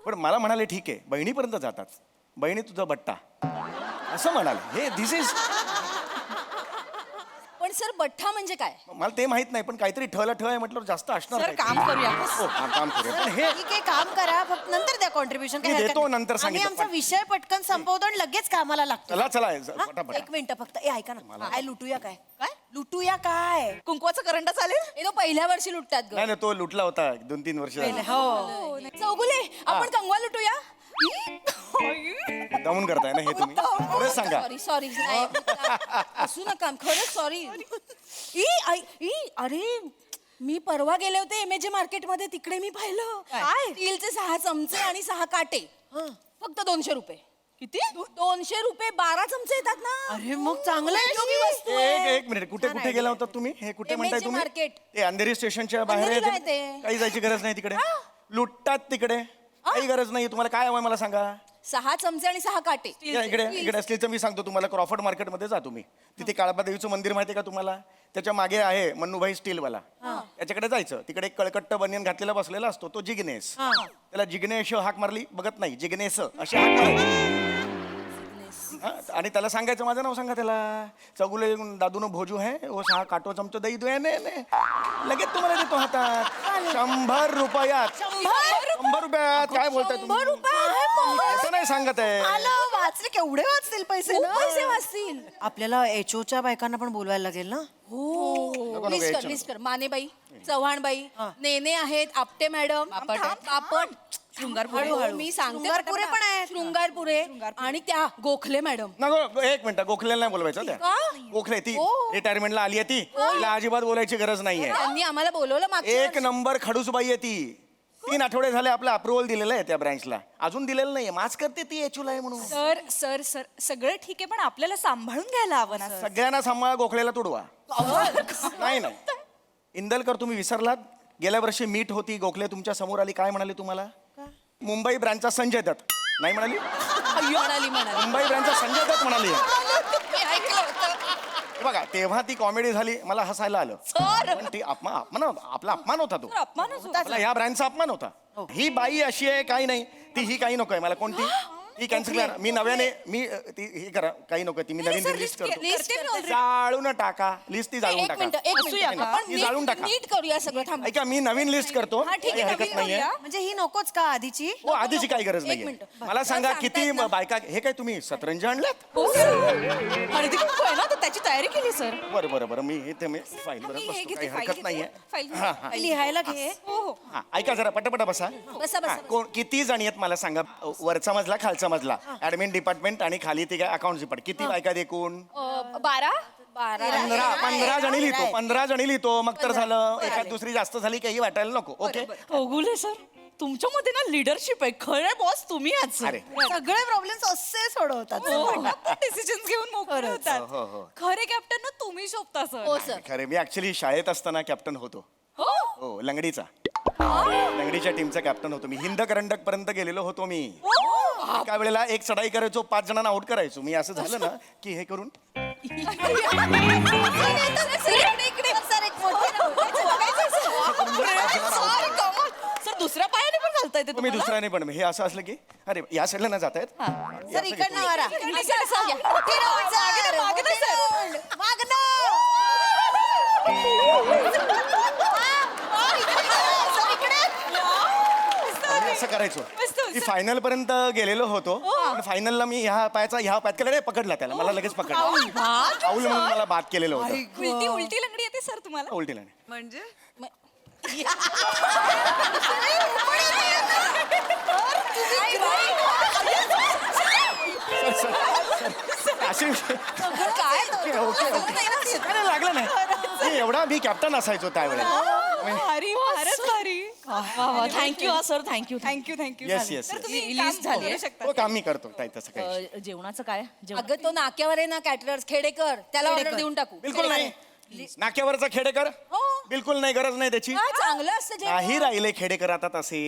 पण मला म्हणाले ठीक आहे बहिणीपर्यंत जातात बहिणी तुझा बट्टा असं म्हणाले हे दिस इज पण सर बठ्ठा म्हणजे काय? मला ते माहित नाही पण काहीतरी ठला ठ आहे म्हटल्यावर जास्त असणार सर काहीतरी. काम करूया हो हा, काम करूया पण हे ठीक आहे काम करा फक्त नंतर द्या कॉन्ट्रीब्युशन मी देतो, नंतर आम्ही सांगितलं. आमचा विषय पटकन संपवतो आणि लगेच कामाला लागतो. चला चला हा? पटापट एक मिनिट फक्त ए ऐका ना काय लुटूया काय लुटूया काय कुंकवाचं करंट चालेल. हे तो पहिल्या वर्षी लुटतात ग. नाही नाही तो लुटला होता 2-3 वर्ष झाली. चौगुले आपण कंगवा लुटूया. दमून करताय ना हे तुम्ही खरंच सांगा सॉरी सॉरी असू नका खरंच सॉरी. अरे मी परवा गेले होते MAJ मार्केटमध्ये तिकडे मी पाहिलं काय स्टीलचे 6 चमचे आणि 6 काटे फक्त 200 रुपये. किती? 200 रुपये 12 चमचे येतात ना. अरे मग चांगलं आहे उपयोगी वस्तू एक आहे. एक मिनिट कुठे कुठे गेला होता तुम्ही हे कुठे MAJ म्हणताय तुम्ही मार्केट. ते अंधेरी स्टेशनच्या बाहेर अंधेरीला आहे आहे ते. ते. काही जायची गरज नाही तिकडे लुटतात तिकडे काही गरज नाही तुम्हाला काय हवंय मला सांगा 6 चमचे आणि 6 काटे. या इकडे इकडे असलीचं मी सांगतो तुम्हाला क्रॉफर्ड मार्केटमध्ये जा तुम्ही तिथे काळबा देवीचं मंदिर माहिती आहे का तुम्हाला त्याच्या मागे आहे मन्नूभाई स्टीलवाला याच्याकडे जायचं तिकडे एक कळकट्ट बनियन घातलेला बसलेला असतो तो जिग्नेस त्याला जिग्नेश हाक मारली बघत नाही जिग्नेस अशी हाक मारायची हा, आणि त्याला सांगायचं माझं नाव सांगा त्याला चगुले दादूनो भोजू है वो 6 काटो चमचो दही दो ने लगेच तुम्हाला देतो हातात 100 रुपयात 100 रुपयात काय बोलताय तुम्ही असं नाही सांगत आहे आलं वाचले केवढे वाचतील पैसे खूप ना पैसे वाचतील. आपल्याला HOच्या बायकांना पण बोलवायला लागेल ना. नको लिस्ट कर यायचं. लिस्ट कर मानेबाई चव्हाणबाई नेने आहेत आपटे मॅडम पापड हळूहळू मी सांगते शृंगारपुरे पण आहेत. शृंगारपुरे आणि त्या गोखले मॅडम. नको एक मिनिट गोखलेला नाही बोलवायचं त्या का? गोखले ती हो. रिटायरमेंटला आली आहे ती तिला अजिबात बोलायची गरज नाहीये त्यांनी आम्हाला बोलवलं मागच्या एक नंबर खडूसबाई आहे ती 3 आठवडे झाले आपलं अप्रुव्हल दिलेलं आहे त्या ब्रँचला अजून दिलेलं नाहीये माच करते ती एचूला आहे म्हणून सर सर सर सगळं ठीक आहे पण आपल्याला सांभाळून घ्यायला हवं ना सर. सगळ्यांना सांभाळा गोखलेला तुडवा नाही नाही इंदलकर तुम्ही विसरलात गेल्या वर्षी मीट होती गोखले तुमच्या समोर आली काय म्हणाली तुम्हाला मुंबई ब्रँचचा संजय दत्त नाही म्हणाली म्हणाली मुंबई ब्रँचचा संजय दत्त म्हणाली मी ऐकलं होतं. हे बघा तेव्हा ती कॉमेडी झाली मला हसायला आलं पण ती आपला अपमान होता तो अपमानच होता. आपला ह्या ब्रँडचा अपमान होता ही बाई अशी आहे काही नाही ती ही काही नको आहे मला कोणती ही कॅन्सल करा मी नव्याने ती ही करा काही नको ती मी नवीन लिस्ट करतो लिस्ट कर. जाळून टाका लिस्ट ती जाळून एक टाका मिनिट एक असूया मिनिट का? आपण ती जाळून टाका. नीट करूया सगळं थांब. ऐका मी नवीन लिस्ट करतो हा, ठीक आहे, काही हरकत नवीन नाहीये करूया. म्हणजे ही नकोच का आधीची हो आधीची काही गरज एक नाहीये मिनिट. मला सांगा सर, किती सांगतायत ना. बायका हे काय तुम्ही सतरंज आणल्यात हो सर हळदी कुंकू आहे ना तर त्याची तयारी केली सर. बरं बरं बरं मी हे ते मी फाईल बरं मी हे बसतो घेते, काही फाईल हरकत घेते. नाहीये फाईल हा हा लिहायला घे हो हो हा ऐका जरा पटापटा बसा बसा, बसा. हा, किती जणी आहेत मला सांगा वरचा मजला खालचा मजला ऍडमिन डिपार्टमेंट आणि खाली ते काय अकाउंट डिपार्टमेंट किती बायका एकूण 12 15 जणी लिहितो 15 जणी लिहितो मग तर झालं एखाद दुसरी जास्त झाली काही वाटायला नको ओके ओगुले सर तुमच्यामध्ये ना लिडरशिप आहे खरे बॉस तुम्ही आहात सर. अरे सगळे प्रॉब्लेम्स असे सोडवतात डिसिजन घेऊन मोकळे होतात. हो हो खरे कॅप्टन ना तुम्ही शोभता सर. हो सर खरे मी ऍक्च्युली शाळेत असताना कॅप्टन होतो हो हो लंगडीचा लंगडीच्या टीमचा कॅप्टन होतो मी. हिंद करंडक पर्यंत गेलेलो होतो मी. एका वेळेला एक चढाई करायचो, 5 जणांना आउट करायचो मी. असं झालं ना की हे करून सर दुसऱ्या पायाने पण घालता येते मी दुसऱ्याने पण हे असं असलं की अरे या साईडला ना जात आहेत. सर इकडनं मारा असं करायचो की फायनल पर्यंत गेलेलो होतो. पण फायनलला मी ह्या पायात केला पकडला त्याला. मला लगेच पकडला पाऊल म्हणून मला बाद केलेलं होतं. उलटी लंगडी येते सर तुम्हाला? उलटीला नाही. म्हणजे अशी ओके ओके ओके लागलं नाही. मी एवढा मी कॅप्टन असायचो त्यावेळेला. भारी फारच भारी thank you sir thank you thank you yes yes list झाली आहे. हो काम मी करतो काय तसं काही जेवणाचं काय अगं तो नाक्यावर आहे ना कॅटरर्स खेडेकर, त्याला ऑर्डर देऊन टाकू. बिलकुल नाही. नाक्यावरचा खेडेकर बिलकुल नाही, गरज नाही त्याची. हा, चांगलं असतं जेवण. नाही राहिले खेडेकर आता तसे.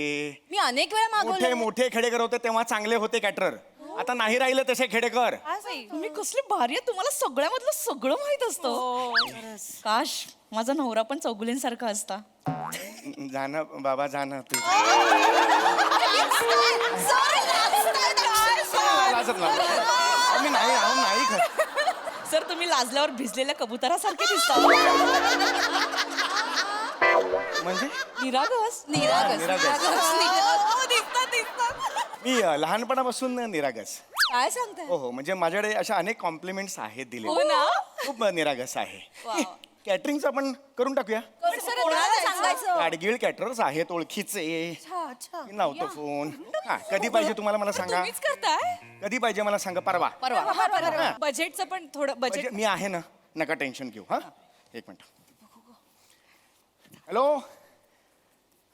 मी अनेक वेळा मोठे मागवलं. मोठे खेडेकर होते तेव्हा चांगले होते कॅटरर. आता नाही राहिले तसे खेडेकर. तुम्ही कसली भारी आहे, तुम्हाला सगळ्यामधलं सगळं माहित असतं. काश माझा नवरा पण चौगुलींसारखा असता. जाणं बाबा जाणं तू लाजत लाजत. मी नाही नाही खात. सर तुम्ही लाजल्यावर भिजलेल्या कबुतरासारखे दिसता. म्हणजे निरागस निरागस. दिसतात. मी लहानपणापासून निरागस. काय सांगताय? हो हो म्हणजे माझ्याकडे अशा अनेक कॉम्प्लिमेंट्स आहेत दिले. खूप निरागस आहे. कॅटरिंगचं आपण करून टाकूया. सर कोणाला सांगायचं? गाडगीळ कॅटरर्स आहेत ओळखीचे. नव्हतं फोन. हा कधी पाहिजे तुम्हाला मला सांगा. तुम्हीच करताय? कधी पाहिजे मला सांगा. परवा. बजेटचं पण थोडं बजेट. म्हणजे मी आहे ना, नका टेन्शन घेऊ. हा एक मिनिट. हॅलो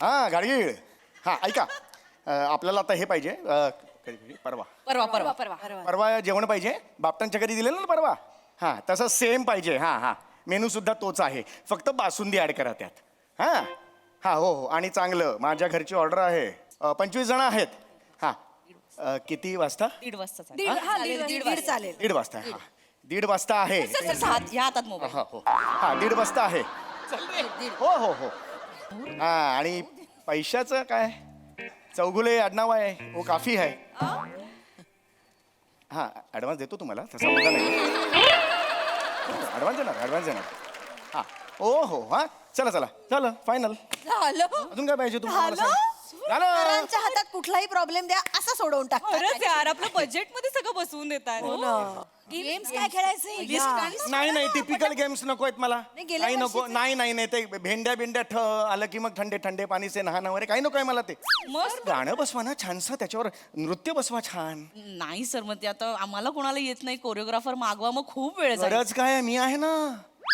हा गाडगीळ. हा ऐका आपल्याला आता हे पाहिजे कधी पाहिजे? परवा. परवा जेवण पाहिजे. बापटांच्या घरी दिलेलं ना परवा. हा तसं सेम पाहिजे. हा हा मेनू सुद्धा तोच आहे. फक्त बासुंदी ऍड करा त्यात. हा हा हो हो आणि चांगलं. माझ्या घरची ऑर्डर आहे. 25 जण आहेत. हा किती वाजता? 1:30 वाजता दीड चालेल. 1:30 वाजता. हा 1:30 वाजता आहे. या हातात मोबाईल. हा हो हा 1:30 वाजता आहे. हो हो हो हा आणि पैशाचं काय? चौगुले आडनाव आहे. हो काफी आहे. हा ऍडव्हान्स देतो तुम्हाला तसा मुद्दा नाही. ऍडव्हान्स देणार. हा हो हो हा चला झालं फायनल. झालं. अजून काय पाहिजे तुम्हाला सांगा. झालं. सरांच्या हातात कुठलाही प्रॉब्लेम द्या असं सोडवून टाक. खरंच यार आपलं बजेट मध्ये सगळं बसवून देतात. गेम्स काय खेळायचे? नाही टिपिकल गेम्स नको आहेत मला. गेल्या काही नको. नाही ते भेंड्या आलं की मग ठंडे पाणी से नहाणं वगैरे काही नको आहे मला ते. गाणं बसवा ना छानसं, त्याच्यावर नृत्य बसवा छान. नाही सर मग ते आता आम्हाला कोणाला येत नाही. कोरिओग्राफर मागवा मग खूप वेळ जाईल. गरज काय मी आहे ना.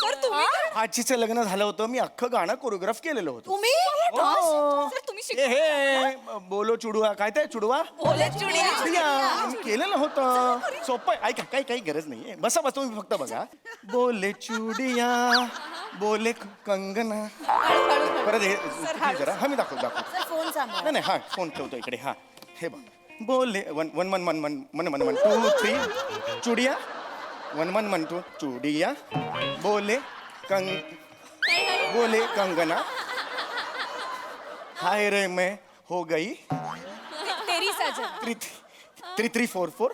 सर तुम्ही आजीचं लग्न झालं होतं. मी अख्खं गाणं कोरिओग्राफ केलेलं होतं. तुम्ही हो. सर तुम्ही हे बोलो चुडवा काय ते चुडवा चुडिया मी केलेलं होतं. सोपं आहे. ऐका काही गरज नाहीये. बसा तुम्ही फक्त बघा. बोले चुडिया बोले कंगना. परत हे जरा हा मी दाखवतो. फोन सांगा. नाही हा फोन ठेवतो इकडे. हा हे बघ. बोले वन 2 3 चुडिया 1 2 चुडिया बोले कंगना. हाय रे मैं हो गई तेरी साजन. 3 4 4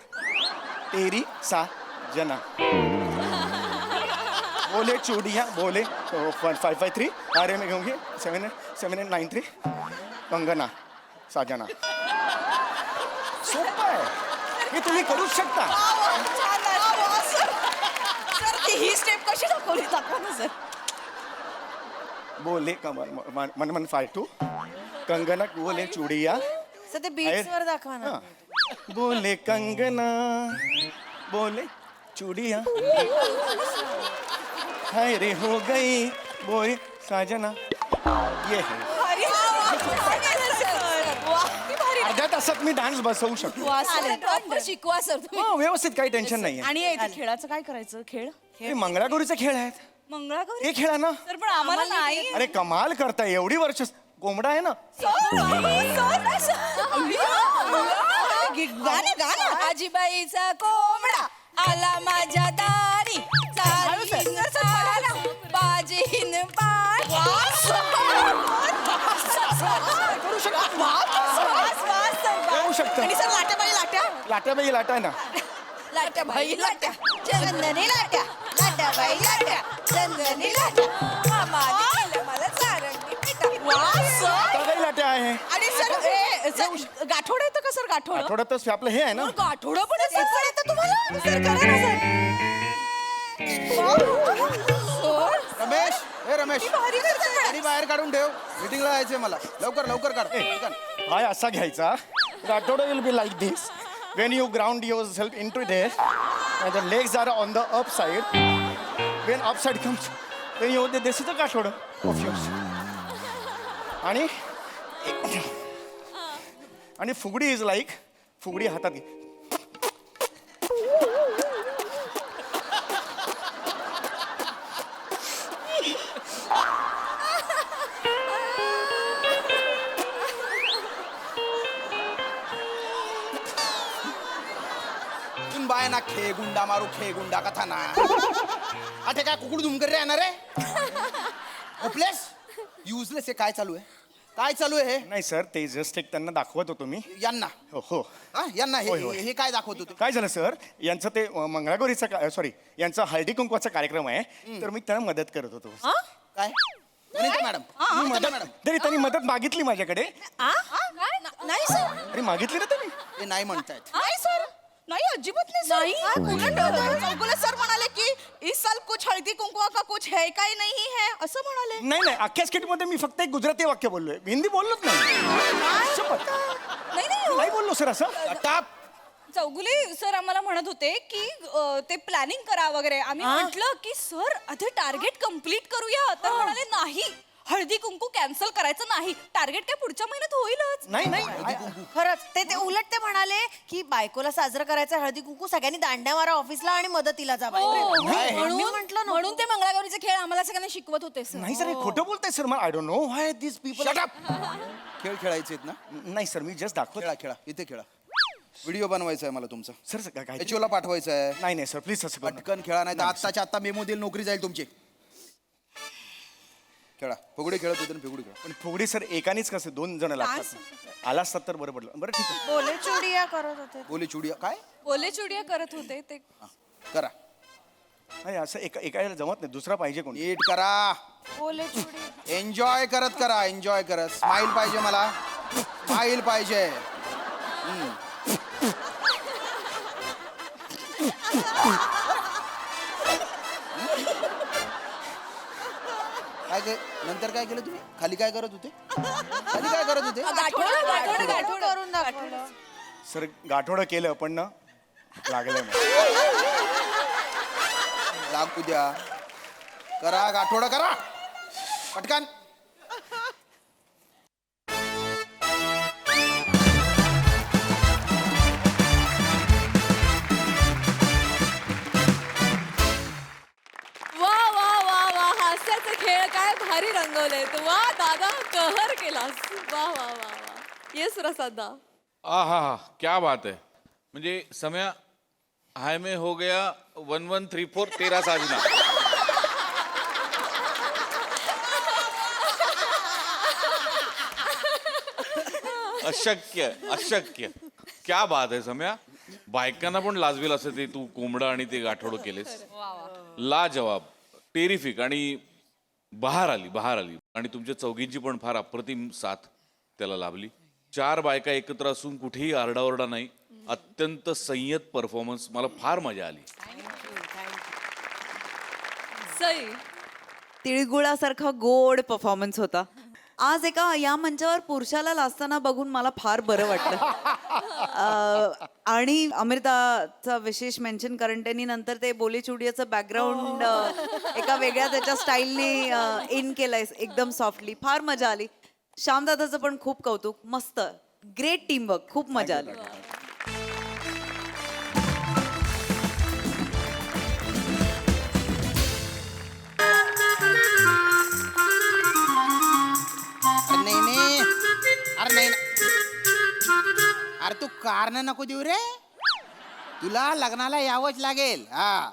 तेरी साजना. बोले चूड़िया बोले 5 5 3 अरे मैं कहूँगी 7 8 9 3 कंगना साजना. सोपं आहे. हे तुम्ही करूच शकता. ही स्टेप कशी दाखवा ना सर. बोले 1 5 2 कंगना बोले चूड़िया. सर ते बीट्स वर दाखवा ना. बोले कंगना बोले चूड़िया हाय रे हो गई बोले साजना. ये है. अर्ध्या तासात मी डान्स बसवू शकतो. शिकवा सर तुम्ही. हो व्यवस्थित काही टेन्शन नाही. आणि खेळाचं काय करायचं? खेळ हे मंगळागौरीचे खेळ आहेत. मंगळागौरी हे खेळा ना. सर पण आम्हाला नाही अरे कमाल करताय, एवढी वर्ष कोंबडा आहे ना. गाणं आजीबाईचा कोंबडा आला माझ्या दारी चालीन चाला बाजीन येऊ शकतं. आणि सर लाट्याबाई लाट्या लाट्याबाई लाटा ना. लाट्याबाई लाट्या चंदनी लाट्या लाट्याबाई लाट्या चंदनी लाट्या मामाने केलं मला सारंगी पिठा लाटाबाई लाट्या आहे. आणि सर गाठोड येतं का सर गाठोड आठवड्यातच आपलं हे आहे ना. गाठोड पण येतं तुम्हाला सर करा ना रमेश हे रमेश भारी करताय. गाडी बाहेर काढून ठेव, मीटिंगला जायचंय मला. लवकर लवकर काढ पटकन. पाय असा घ्यायचा. गाठोडा will be like this. When you ground yourself into this, and the legs are on the up side. When upside comes, then you this is the गाठोडा of yours. आणि फुगडी इज लाईक, फुगडी हातात घे. तुम बाय ना खे गुंडा मारू खे गुंडा कथा ना. अठे काय कुकुड धुम कर रे येणार रे. होपलेस युजलेस हे काय चालू आहे, काय चालू आहे हे नाही सर, ते जस्ट एक त्यांना दाखवत होतो मी. यांना हो हो. हा यांना होय, होय. हे काय दाखवत होते. काय झालं सर, यांचं ते मंगळागौरीचा सॉरी यांचा हळदी कुंकवाचा कार्यक्रम आहे, तर मी त्यांना मदत करत होतो. काय वनिता मॅडम मी मदत तरी त्यांनी मदत मागितली माझ्याकडे. नाही सर अरे मागितली ना त्यांनी. ते नाही म्हणतायत. नाही सर नाही अजिबात नाही सर. उलट चौगुले सर म्हणाले की इस साल कुछ हळदी कुंकवा का कुछ है काय नाही है असं म्हणाले. नाही नाही, अख्ख्या स्किटमध्ये मी फक्त एक गुजराती वाक्य बोललोय, हिंदी बोललोच नाही. शपथ. नाही बोललो सर असं. टाप चौगुले सर आम्हाला म्हणत होते की ते प्लॅनिंग करा वगैरे. आम्ही म्हटलं की सर आधी टार्गेट कम्प्लीट करूया, तर म्हणाले नाही हळदी कुंकू कॅन्सल करायचं नाही, टार्गेट काय पुढच्या महिन्यात होईलच. नाही नाही, खरंच ते उलट ते म्हणाले की बायकोला साजरं करायचं हळदी कुंकू, सगळ्यांनी दांड्या मारा ऑफिसला आणि मदतीला जा. म्हणून ते मंगळागौरीचे खेळ आम्हाला सगळ्यांना शिकवत होते सर. नाही सर, हे खोटं बोलताय सर. मला I don't know why this people. Shut up. खेळ खेळायचे आहेत ना. नाही सर, मी जस्ट दाखवत. खेळा खेळा इथे खेळा. व्हिडिओ बनवायचा आहे मला तुमचा. सर काय एचओला पाठवायचं आहे. नाही नाही सर, प्लीज असं करू नका. पटकन खेळा, नाही तर आत्ताच्या आत्ता मेमो देईल, नोकरी जाईल तुमची. खेळा फुगडी खेळत होते ना, फुगडी खेळा. पण फुगडी सर एकानेच कसं 2 जण लागतात. आला असतात तर बरं पडलं. बरं ठीक आहे. बोले चुडिया करत होते. बोली चुडिया काय ओले चुडिया करत होते ते. करा. नाही असं एका जमत नाही, दुसरा पाहिजे कोणी. नीट करा. बोले चुडिया. एन्जॉय करत करा, एन्जॉय करत. स्माइल पाहिजे मला, स्माइल पाहिजे. काय नंतर काय केलं तुम्ही, खाली काय करत होते, खाली काय करत होते. गाठोड करून दाखवलं. सर गाठोडं केलं पण ना लागलं नाही. लागू द्या. करा गाठोडं करा पटकन. वा वा वा वा, हास्याचे खेळ काय भारी रंगवलेत. वा दादा, कहर केलास. वा वा वा वा. ये सुरसादा. आहा, क्या बात है. म्हणजे सम्या हाय में हो गया 1134 13 साजना. अशक्य अशक्य. क्या बात आहे सम्या. बायकांना पण लाजवेल असं ते तू कोंबडा आणि ते गाठोडं केलेस. लाजवाब, टेरिफिक. आणि बहार आली आणि तुमच्या चौघींची पण फार अप्रतिम साथ त्याला लाभली. 4 बायका एकत्र असून कुठेही आरडाओरडा नाही, अत्यंत संयत परफॉर्मन्स. मला फार मजा आली. सई. तिळगुळासारखा गोड परफॉर्मन्स होता. आज एका या मंचावर पुरुषाला लाजताना बघून मला फार बरं वाटलं. आणि अमृताचा विशेष मेन्शन, कारण त्यांनी नंतर ते बोली चुडियाचं बॅकग्राऊंड एका वेगळ्या त्याच्या स्टाईलने इन केलंय एकदम सॉफ्टली. फार मजा आली. श्यामदादाचं पण खूप कौतुक. मस्त, ग्रेट टीमवर्क, खूप मजा आली. कारण नको देऊ रे, तुला लग्नाला यावंच लागेल. हा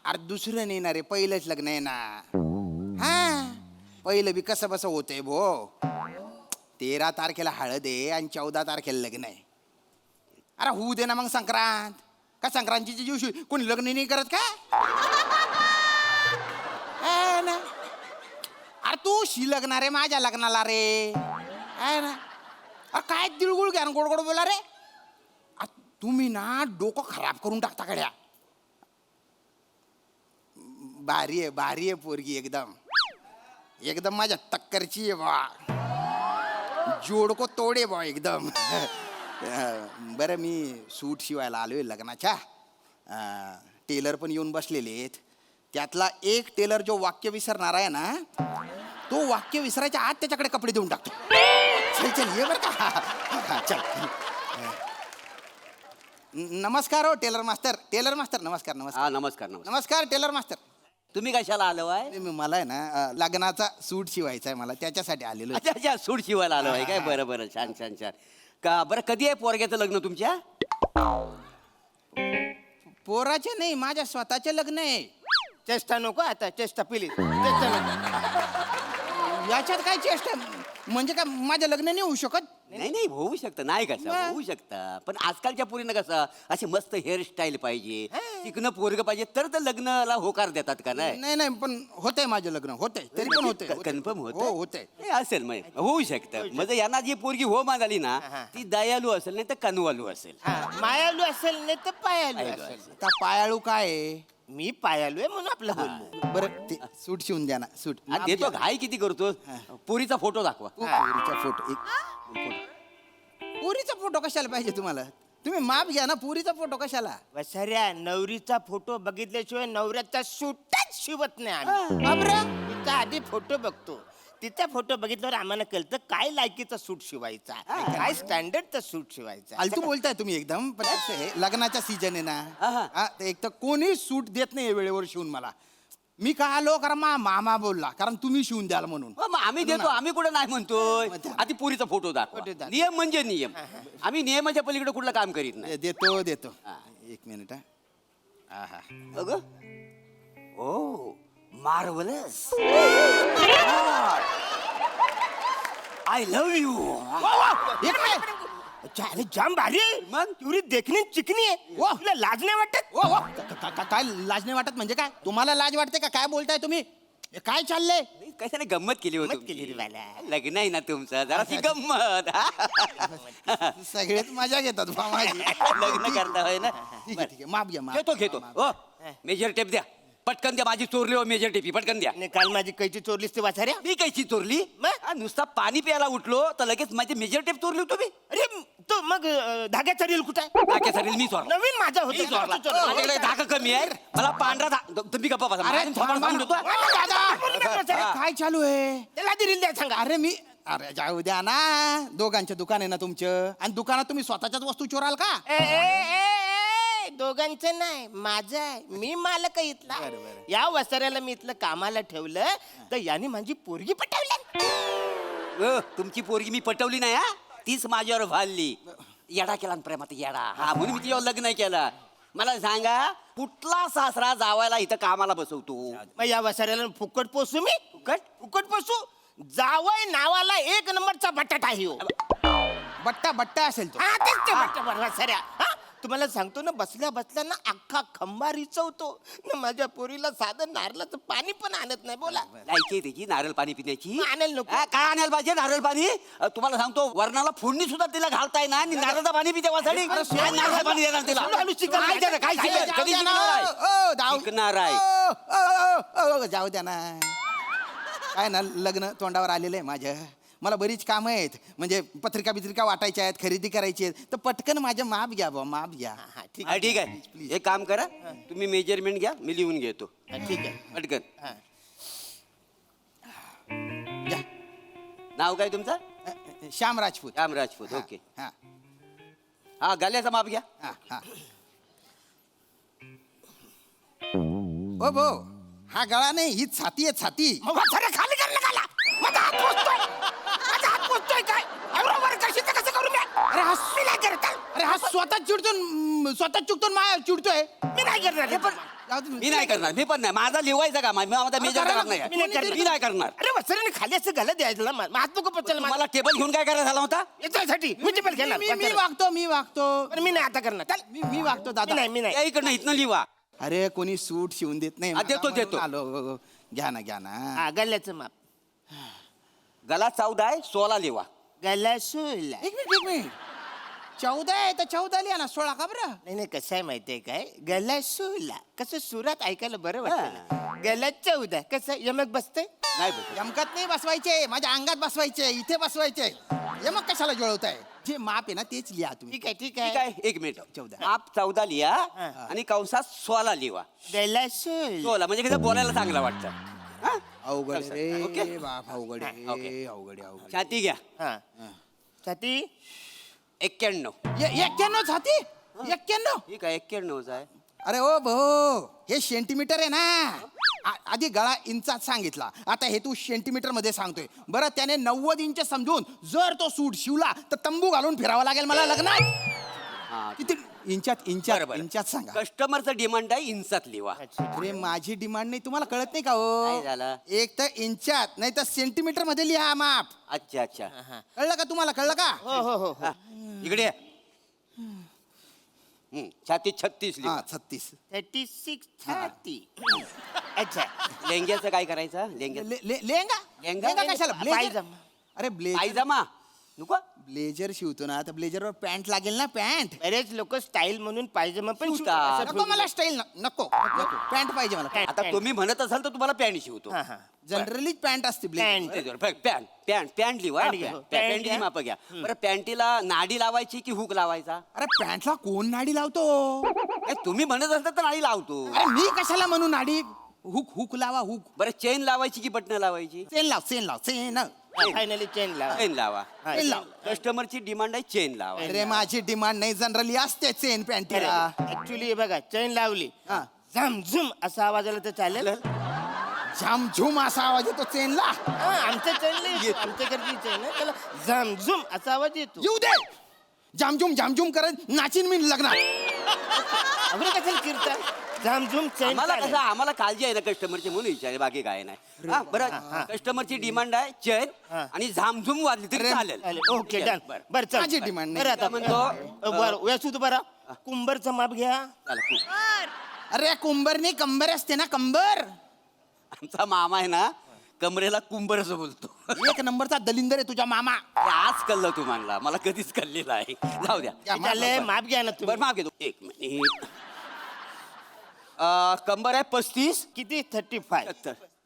अरे दुसरं नाही ना रे, पहिलंच लग्न आहे ना. हा पहिलं बी कसं बसं होतंय भो. 13 तारखेला हळद आहे आणि 14 तारखेला लग्न आहे. अरे होऊ दे ना मग संक्रांत. का संक्रांतीच्या दिवशी कोणी लग्न नाही करत का? है ना. अरे तू शी लग्नार रे माझ्या लग्नाला रे, है ना. अरे काय तिळगुळ घ्या गोड गोड बोला रे. तुम्ही ना डोकं खराब करून टाकता कड्या. भारी आहे पोरगी, एकदम एकदम माझ्या टक्करची आहे बा. जोडको तोडे बा एकदम. बरं मी सूट शिवायला आलोय लग्नाच्या. टेलर पण येऊन बसलेले आहेत. त्यातला एक टेलर जो वाक्य विसरणार आहे ना, तो वाक्य विसरायच्या आत त्याच्याकडे कपडे देऊन टाकतो. चल चल ये बरं का. चल. नमस्कार हो टेलर मास्तर. टेलर मास्तर नमस्कार. नमस्कार नमस्कार. नमस्कार टेलर मास्तर. तुम्ही कशाला आलो आहे? मला आहे ना लग्नाचा सूट शिवायचा आहे, मला त्याच्यासाठी आलेलो. अच्छा अच्छा, सूट शिवायला आलो आहे काय? बरं बरं, छान छान छान. का बरं, कधी आहे पोरग्याचं लग्न तुमच्या? पोराचे नाही, माझ्या स्वतःचे लग्न आहे. चेष्टा नको आता, चेष्टा प्लीज. चेष्टा नको. याच्यात काय चेष्टा? म्हणजे काय माझं लग्न नाही होऊ शकत? नाही नाही, होऊ शकतं. नाही कसं होऊ शकतं, पण आजकालच्या पोरीनं कसं असे मस्त हेअरस्टाईल पाहिजे, चिकनं पोरग पाहिजे, तर लग्नाला होकार देतात का? नाही नाही नाही, पण होतंय माझं लग्न. होतंय तरी पण होतंय. कन्फर्म हो होतंय. असेल मग होऊ शकतं. म्हणजे यांना जी पोरगी हो मागाली ना, ती दयालू असेल नाही तर कनवालू असेल. मायालू असेल नाही तर पायालू असेल. आता पायाळू काय आहे? मी पायालू आहे म्हणून आपलं बोललो. बरं ते सूट शिवून द्या ना. सूट देतो. घाई किती करतो? पोरीचा फोटो दाखवा. पोरीचा फोटो. पोरीचा फोटो कशाला पाहिजे तुम्हाला? तुम्ही माप घ्या ना. पोरीचा फोटो कशाला? वसऱ्या नवरीचा फोटो बघितल्याशिवाय नवऱ्याचा सूटच शिवत नाही आम्ही. तिचा आधी फोटो बघतो. तिचा फोटो बघितल्यावर आम्हाला कळतं काय लायकीचा सूट शिवायचा, काय स्टँडर्डचा सूट शिवायचा. फालतू बोलताय तुम्ही एकदम. पण कसं आहे, लग्नाचा सीजन आहे ना. हा, ते एक तर कोणी सूट देत नाही वेळेवर शिवून मला. मी का आलो? कारण मामा बोलला, कारण तुम्ही शिवून द्याल म्हणून. मग आम्ही देतो. आम्ही कुठं नाही म्हणतोय. आधी पोरीचा फोटो दाखवा. नियम म्हणजे नियम. आम्ही नियमाच्या पलीकडे कुठलं काम करीत नाही. देतो देतो. एक मिनिट. हा. अगं, oh marvellous. I love you. जाम भारी आहे. मग एवढी देखणी चिकनी आहे. तुला लाज नाही वाटत? काय लाज नाही वाटत म्हणजे काय? तुम्हाला लाज वाटते का? काय बोलताय तुम्ही? हे काय चाललंय? कशाने गंमत केली होती? केली रे बाला. लग्न आहे ना तुमचं, जरा ती गंमत. सगळेच मजा घेतात बा माझी. लग्न करता होय ना. ठीक आहे ठीक आहे. माप घ्या. माप. घेतो. ओ मेजर टेप द्या पटकन. द्या. माझी चोरली हो मेजर टेपी, पटकन द्या. आणि काल माझी कैची चोरलीस ते वाचाऱ्या. मी कैची चोरली? नुसता पाणी प्यायला उठलो तर लगेच माझी मेजर टेप चोरली होती तुम्ही. अरे तो मग धाग्याचा रील कुठे आहे? धाग्याचा रील मी चोरला. नवीन माझा मी होता. चोरला. माझ्याकडे धागा कमी आहे. मला पांढरा तुम्ही गप्पा बसा. अरे सांगून देतो. काय चालू आहे? त्याला ती रील द्या सांगा. अरे जाऊ द्या ना. दोघांचं दुकान आहे ना तुमचं, आणि दुकानात तुम्ही स्वतःच्याच वस्तू चोराल का? दोघांचं नाही, माझं आहे. मी मालक आहे इथला. या वसाऱ्याला मी इथलं कामाला ठेवलं तर याने माझी पोरगी पटवली. तुमची पोरगी मी पटवली नाही. हा, तीच माझ्यावर भालली. येडा केला प्रेमात येडा. हा, म्हणून मी तिच्यावर लग्न केलं. मला सांगा, कुठला सासरा जावायला इथं कामाला बसवतो? मग या वसाऱ्याला फुकट पोसू मी? फुकट पोसू? जावय नावाला एक नंबरचा बटाटा आहे हो. बट्टा असेल तो. हा, तेच ते बट्टा वसाऱ्या. हा, तुम्हाला सांगतो ना, बसल्या बसल्या ना अख्खा खंबा रिचवतो ना. माझ्या पोरीला साधं नारळाचं पाणी पण आणत नाही. बोला, लायकी त्याची नारळ पाणी पिण्याची. आणायला नको. काय आणायला पाहिजे नारळ पाणी? तुम्हाला सांगतो, वरणाला फोडणी सुद्धा तिला घालताय ना, आणि नारळाचं पाणी पिते वासाठी. काय नारळ पाणी देणार तिला? काय देणार? काय शिकणार? कधी शिकणार आहे? शिकणार आहे. जाऊ द्या ना. काय ना, लग्न तोंडावर आलेलं आहे माझ्या. मला बरीच कामं आहेत. म्हणजे पत्रिका बित्रिका वाटायच्या आहेत, खरेदी करायची आहेत. तर पटकन माझ्या माप घ्या बा. माप घ्या. ठीक आहे. एक काम करा, तुम्ही मेजरमेंट घ्या, मी लिहून घेतो. ठीक आहे. पटकन. घ्या. नाव काय तुमचं? श्याम राजपूत. श्याम राजपूत. ओके. हा हा, गल्याचा माप घ्या. हा. ओ भो, हा गळा नाही, ही छाती आहे. छाती. मग वसाऱ्या खाली कर ना गाला. माझा हात पोचतोय. माझा हात पोचतोय काय? बरोबर कशी तर कसं करू मी? अरे मी नाही करत अरे हा स्वतः स्वतः चुकतो चिडतोय मी नाही करणार मी नाही करणार, मी पण नाही. माझा लिवायचा काम आहे, माझा मेजर काम नाही. मी नाही करणार. अरे वसराने खाली असं घालत द्यायचं हात नको पचल मला टेबल घेऊन काय करायला झाला होता? याच्यासाठी मी टेबल घेणार मी वागतो पण मी नाही आता करणार चल मी वागतो दादा. मी नाही या इकडनं इथनं लिवा. अरे कोणी सूट शिवून देत नाही हा, देतो, मला, देतो. म्हणून आलो. घ्या ना हा गल्ल्याचं माप गला 14 आहे, 16 लिवा. गल्ला सोला एक मिनिट 14 आहे तर 14 लिहा ना, 16 का बरं? नाही कसं आहे माहितीये काय गल्ला सोला कसं सुरात ऐकायला बरं वाटतं गल्ला 14 कसं यमक बसतंय नाही बघ. यमकात नाही बसवायचे, माझ्या अंगात बसवायचे, इथे बसवायचे. यमक कशाला जुळवताय? जे माप आहे ना तेच लिहा तुम्ही. ठीक ठीक आहे आहे, 1 मिनिट. 14 आप 14 लिहा आणि कंसात 16 लिवा. गल्ला सोला 16 म्हणजे कसं बोलायला चांगलं वाटतं. हा? अवघड आहे ओके. रे बाप, अवघड आहे, ओके. अवघड आहे, अवघड आहे. छाती घ्या. हा छाती 91. 91 छाती 91. ठीक आहे, 91 आहे. अरे ओ भाऊ, हे सेंटीमीटर आहे ना. आधी गळा इंचात सांगितला, आता हे तू सेंटीमीटर मध्ये सांगतोय. बरं त्याने 90 इंच समजून जर तो सूट शिवला तर तंबू घालून फिरावा लागेल मला लग्नात. हा. किती इंचात इंचात सांगा. कस्टमरचं डिमांड आहे इंचात लिवा. अरे माझी डिमांड नाही, तुम्हाला कळत नाही का काय हो? झालं? एक तर इंचात नाही तर सेंटीमीटर मध्ये लिहा माप. अच्छा. कळलं का तुम्हाला? कळलं का? हो हा, इकडे या. छाती 36 लिवा. हा 36. 36 30 अच्छा लेंग्याचं काय करायचं? लेंग्या लेंगा लेंगा? लेंगा कशाला? ब्लेझर. पायजमा. अरे ब्लेझर, पायजमा नको. ब्लेझर शिवतो ना, तर ब्लेझरवर पॅन्ट लागेल ना, पॅन्ट. बरेच लोक स्टाईल म्हणून पायजमा पण शिवतात. शिवतात. असं नको मला स्टाईल, नको पॅन्ट पाहिजे मला. पॅन्ट, आता पॅन्ट. तुम्ही म्हणत असाल तर तुम्हाला पॅन्ट शिवतो. हा, हा. जनरली पॅन्ट असते ब्लेझर. पॅन्ट लिवा. पॅन्ट घ्या. पॅन्टची माप घ्या. बरं पॅन्टीला नाडी लावायची की हुक लावायचा? अरे पॅन्टला कोण नाडी लावतो? ए, तुम्ही म्हणत असाल तर नाडी लावतो. अरे मी कशाला म्हणू नाडी? हुक लावा, हुक. बरं चेन लावायची की बटन लावायची? चेन लाव चेन. फायनली चेन लावा. चेन लावा. चेन लाव. कस्टमरची डिमांड आहे चेन लावा. अरे माझी डिमांड नाही, जनरली असते चेन पॅन्टीला. ऍक्च्युली बघा चेन लावली हा. झमझुम असा आवाज आला तर चालेल झामझुम असा आवाज येतो चेनला. आमच्या चेन आमच्याकडची चेन आहे त्याला झमझुम असा आवाज येतो येऊ दे. झामझुम करत नाचीन मी लग्नात. अगदी कशाला किरता झमझुम चेन आम्हाला काळजी आहे ना कस्टमरची म्हणून विचारे, बाकी काय नाही. हा, बरं कस्टमरची डिमांड आहे चेन आणि झामझुम वाजली तरी चालेल. ओके डन बरं चल माझी डिमांड नाही. बरं आता म्हणतो बरं व्यसूत बरं कुंभरचं माप घ्या अरे कुंभरनी कंबर असते ना, कंबर. आमचा मामा आहे ना कमरेला कुंभर असं बोलतो. एक नंबरचा दलिंदर आहे तुझा मामा. आज कळलं तुम्हाला, मला कधीच कळलेलं आहे. जाऊ द्या. चाललंय माप घ्या ना बरं तुम्ही माफ घेतो. 1 मिनिट. कंबर आहे 35. किती 35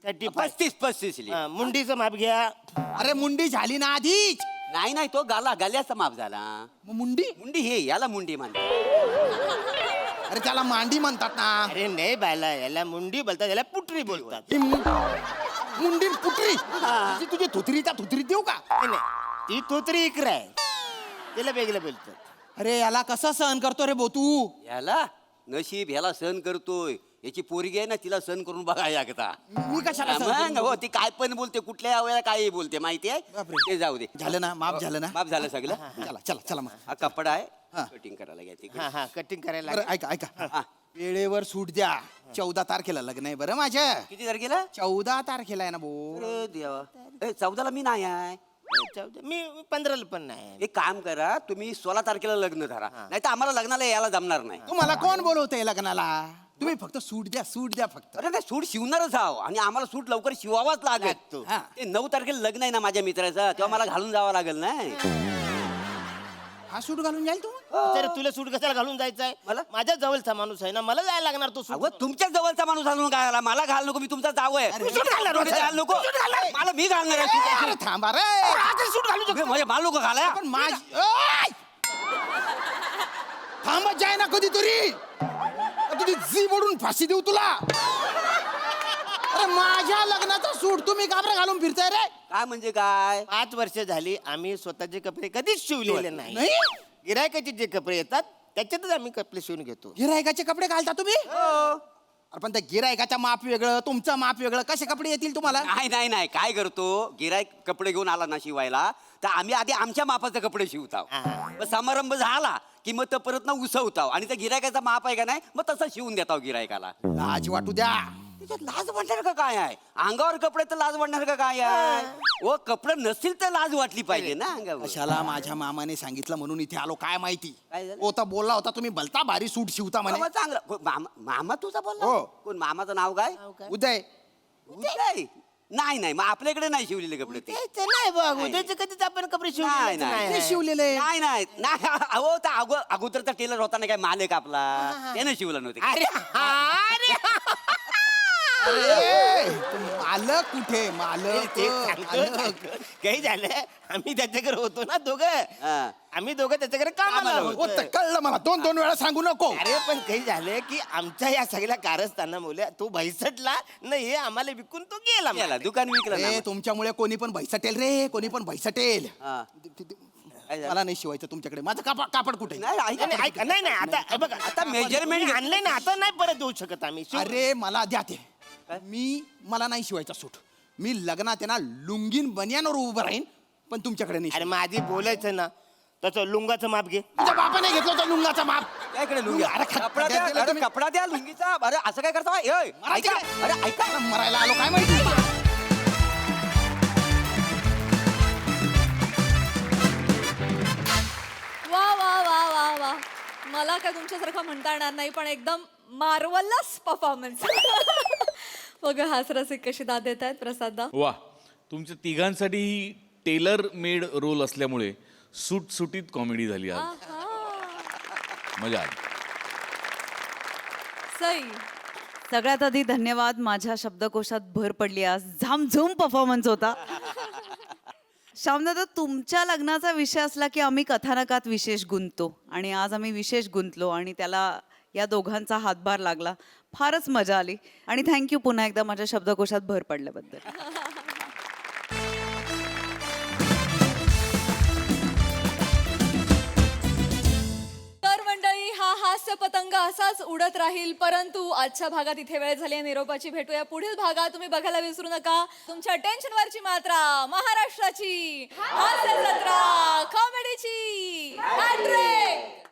35 35 लिहा. मुंडीचं माप घ्या अरे मुंडी झाली ना आधीच. नाही तो गाल्याचा माप झाला. मग मुंडी? मुंडी हे याला मुंडी म्हणतात. अरे त्याला मांडी म्हणतात ना. अरे नाही बायला याला मुंडी बोलतात याला पुटरी बोलतात ही मुंडी पुटरी. म्हणजे तुझी थुतरीच्या थुतरी देऊ का? नाही ती तोतरी इकडे आहे त्याला वेगळं बोलतात. अरे याला कसं सहन करतो रे भो तू? याला नशीब ह्याला सहन करतोय. याची पोरगी आहे ना, तिला सहन करून बघा एकदा. मी कशाला सहन मग करू? हो, ती काय पण बोलते, कुठल्या वेळेला काय बोलते माहिती आहे. बापरे. ते जाऊ दे. झालं ना, माफ झालं ना. माफ झालं सगळं. चला मग. हा कपडा आहे, हा. कटिंग करायला घ्या तिकडे. हा कटिंग करायला बरं लागेल. ऐका हा. वेळेवर सूट द्या. 14 तारखेला लग्न आहे बरं माझ्या. किती तारखेला? 14 तारखेला आहे ना भो. अरे देवा. 14ला मी नाही आहे. मी 15ला पण नाही एक काम करा, तुम्ही 16 तारखेला लग्न धरा, नाही तर आम्हाला लग्नाला यायला जमणार नाही. तुम्हाला कोण बोलवतंय लग्नाला? तुम्ही फक्त सूट द्या फक्त. अरे नाही, सूट शिवणारच आहो आणि आम्हाला सूट लवकर शिवावाच लागेल. लागतो. हा. ते 9 तारखेला लग्न आहे ना माझ्या मित्राचं, तेव्हा मला घालून जावं लागेल नाही. हा सूट घालून जाईल तू? तर तुला सूट कशाला घालून जायचंय मला? माझ्या जवळचा माणूस आहे ना मला जायला लागणार तो सूट अगं तुमच्या जवळचा माणूस घालून काय आला? मला घाल नको, मी तुमचा जाव आहे. तू सूट घालणार तुम्ही होता. घाल नको. तू सूट घालणार. मला मी घालणार आहे अरे सूट. थांबा रे. आता सूट घालू शकतो म्हणजे मला नको घालाय. पण थांबत जाय ना कधीतरी. तुझी जी मोडून फाशी देऊ तुला. अरे माझ्या लग्नाचा सूट तुम्ही काबरा घालून फिरताय रे? काय म्हणजे काय? 5 वर्ष झाली आम्ही स्वतःचे कपडे कधीच शिवलेले नाही नाही? गिरायकाचे जे कपडे येतात त्याच्यातच आम्ही कपडे शिवून घेतो. गिरायकाचे कपडे घालता तुम्ही? अरे पण त्या गिरायकाचं माप वेगळं तुमचं माप वेगळं कसे कपडे येतील तुम्हाला? नाही काय करतो गिरायक कपडे घेऊन आला ना शिवायला तर आम्ही आधी आमच्या मापाचे कपडे शिवताव. मग समारंभ झाला की मग तो परत ना उसवताव आणि त्या गिरायकाचा माप आहे का नाही मग तसं शिवून देताव गिरायकाला. लाज वाटू द्या. त्याच्यात लाज वाटणार का काय आहे? अंगावर कपडे तर लाज वाटणार का काय आहे? ओ कपडे नसतील तर लाज वाटली पाहिजे ना अंगावर. कशाला माझ्या मामाने सांगितलं म्हणून इथे आलो काय माहिती. काय झालं? ओ तर बोलला होता तुम्ही भलता भारी सूट शिवता म्हणे. बाबा चांगलं मामा तुझा बोलला हो. कोण मामाचं नाव काय? उदय. उदय? नाही मग आपल्याकडे नाही शिवलेले कपडे ते. ते नाही बघ उद्याचे कधीच आपण कपडे नाही, ते शिवलेले. नाही अहो त्या अगोदरचा टेलर होता ना काय मालक आपला त्याने शिवला नव्हते. मालक कुठे मालक मालक. काही झालं आम्ही त्याच्याकडे होतो ना दोघं आम्ही दोघं त्याच्याकडे कामाला हो, होतो. तर कळलं मला 2-2 वेळा सांगू नको. अरे पण काही झालं की आमच्या या सगळ्या कारस्थानामुळे तो भैसटला नाही आम्हाला विकून तो गेला गेला, दुकान विकलं ना. रे तुमच्यामुळे कोणी पण भैसटेल रे कोणी पण भैसटेल. हा. काय झालं? मला नाही शिवायचं तुमच्याकडे माझं कापड कुठे? नाही, ऐका. नाही, ऐका, नाही नाही आता हे बघा आता measurement आणलंय ना आता नाही परत देऊ शकत आम्ही अरे मला द्या ते. मला नाही शिवायचा सूट. मी लग्नात आहे ना लुंगीन बनियानवर उभं राहीन पण तुमच्याकडे नाही. अरे माझी बोलायचं ना तसं लुंगाचं माप घे. तुझ्या बापाने घेतलं होतं लुंगाचा माप. काय इकडे लुंगी? अरे कपडा द्या, दिलं अरे तुम्ही. कपडा द्या लुंगीचा. अरे असं काय करता? ए, ऐका अरे ऐका अरे मरायला आलो काय माहिती. वा वा वा वा वा मला काय तुमच्यासारखं म्हणता येणार नाही पण एकदम मार्वलस परफॉर्मन्स. बघा हास्यरसिक कशी दाद देत आहेत प्रसाददा. वा तुमच्या तिघांसाठी ही टेलर मेड रोल असल्यामुळे सुटसुटीत कॉमेडी झाली आज. मजा आली. सई सगळ्यात आधी धन्यवाद. माझ्या शब्दकोशात भर पडली आज. झामझूम परफॉर्मन्स होता. श्यामदादा तुमच्या लग्नाचा विषय असला की आम्ही कथानकात विशेष गुंततो आणि आज आम्ही विशेष गुंतलो आणि त्याला या दोघांचा हातभार लागला. फारच मजा आली आणि थँक्यू पुन्हा एकदा माझ्या शब्दकोशात भर पडल्याबद्दल. तर मंडळी हा हास्य पतंग असाच उडत राहील परंतु आजच्या भागात इथे वेळ झाली आहे निरोपाची. भेटूया पुढील भागात. तुम्ही बघायला विसरू नका तुमच्या टेन्शनवरची मात्रा महाराष्ट्राची हास्य जत्रा कॉमेडीची हॅट्रिक.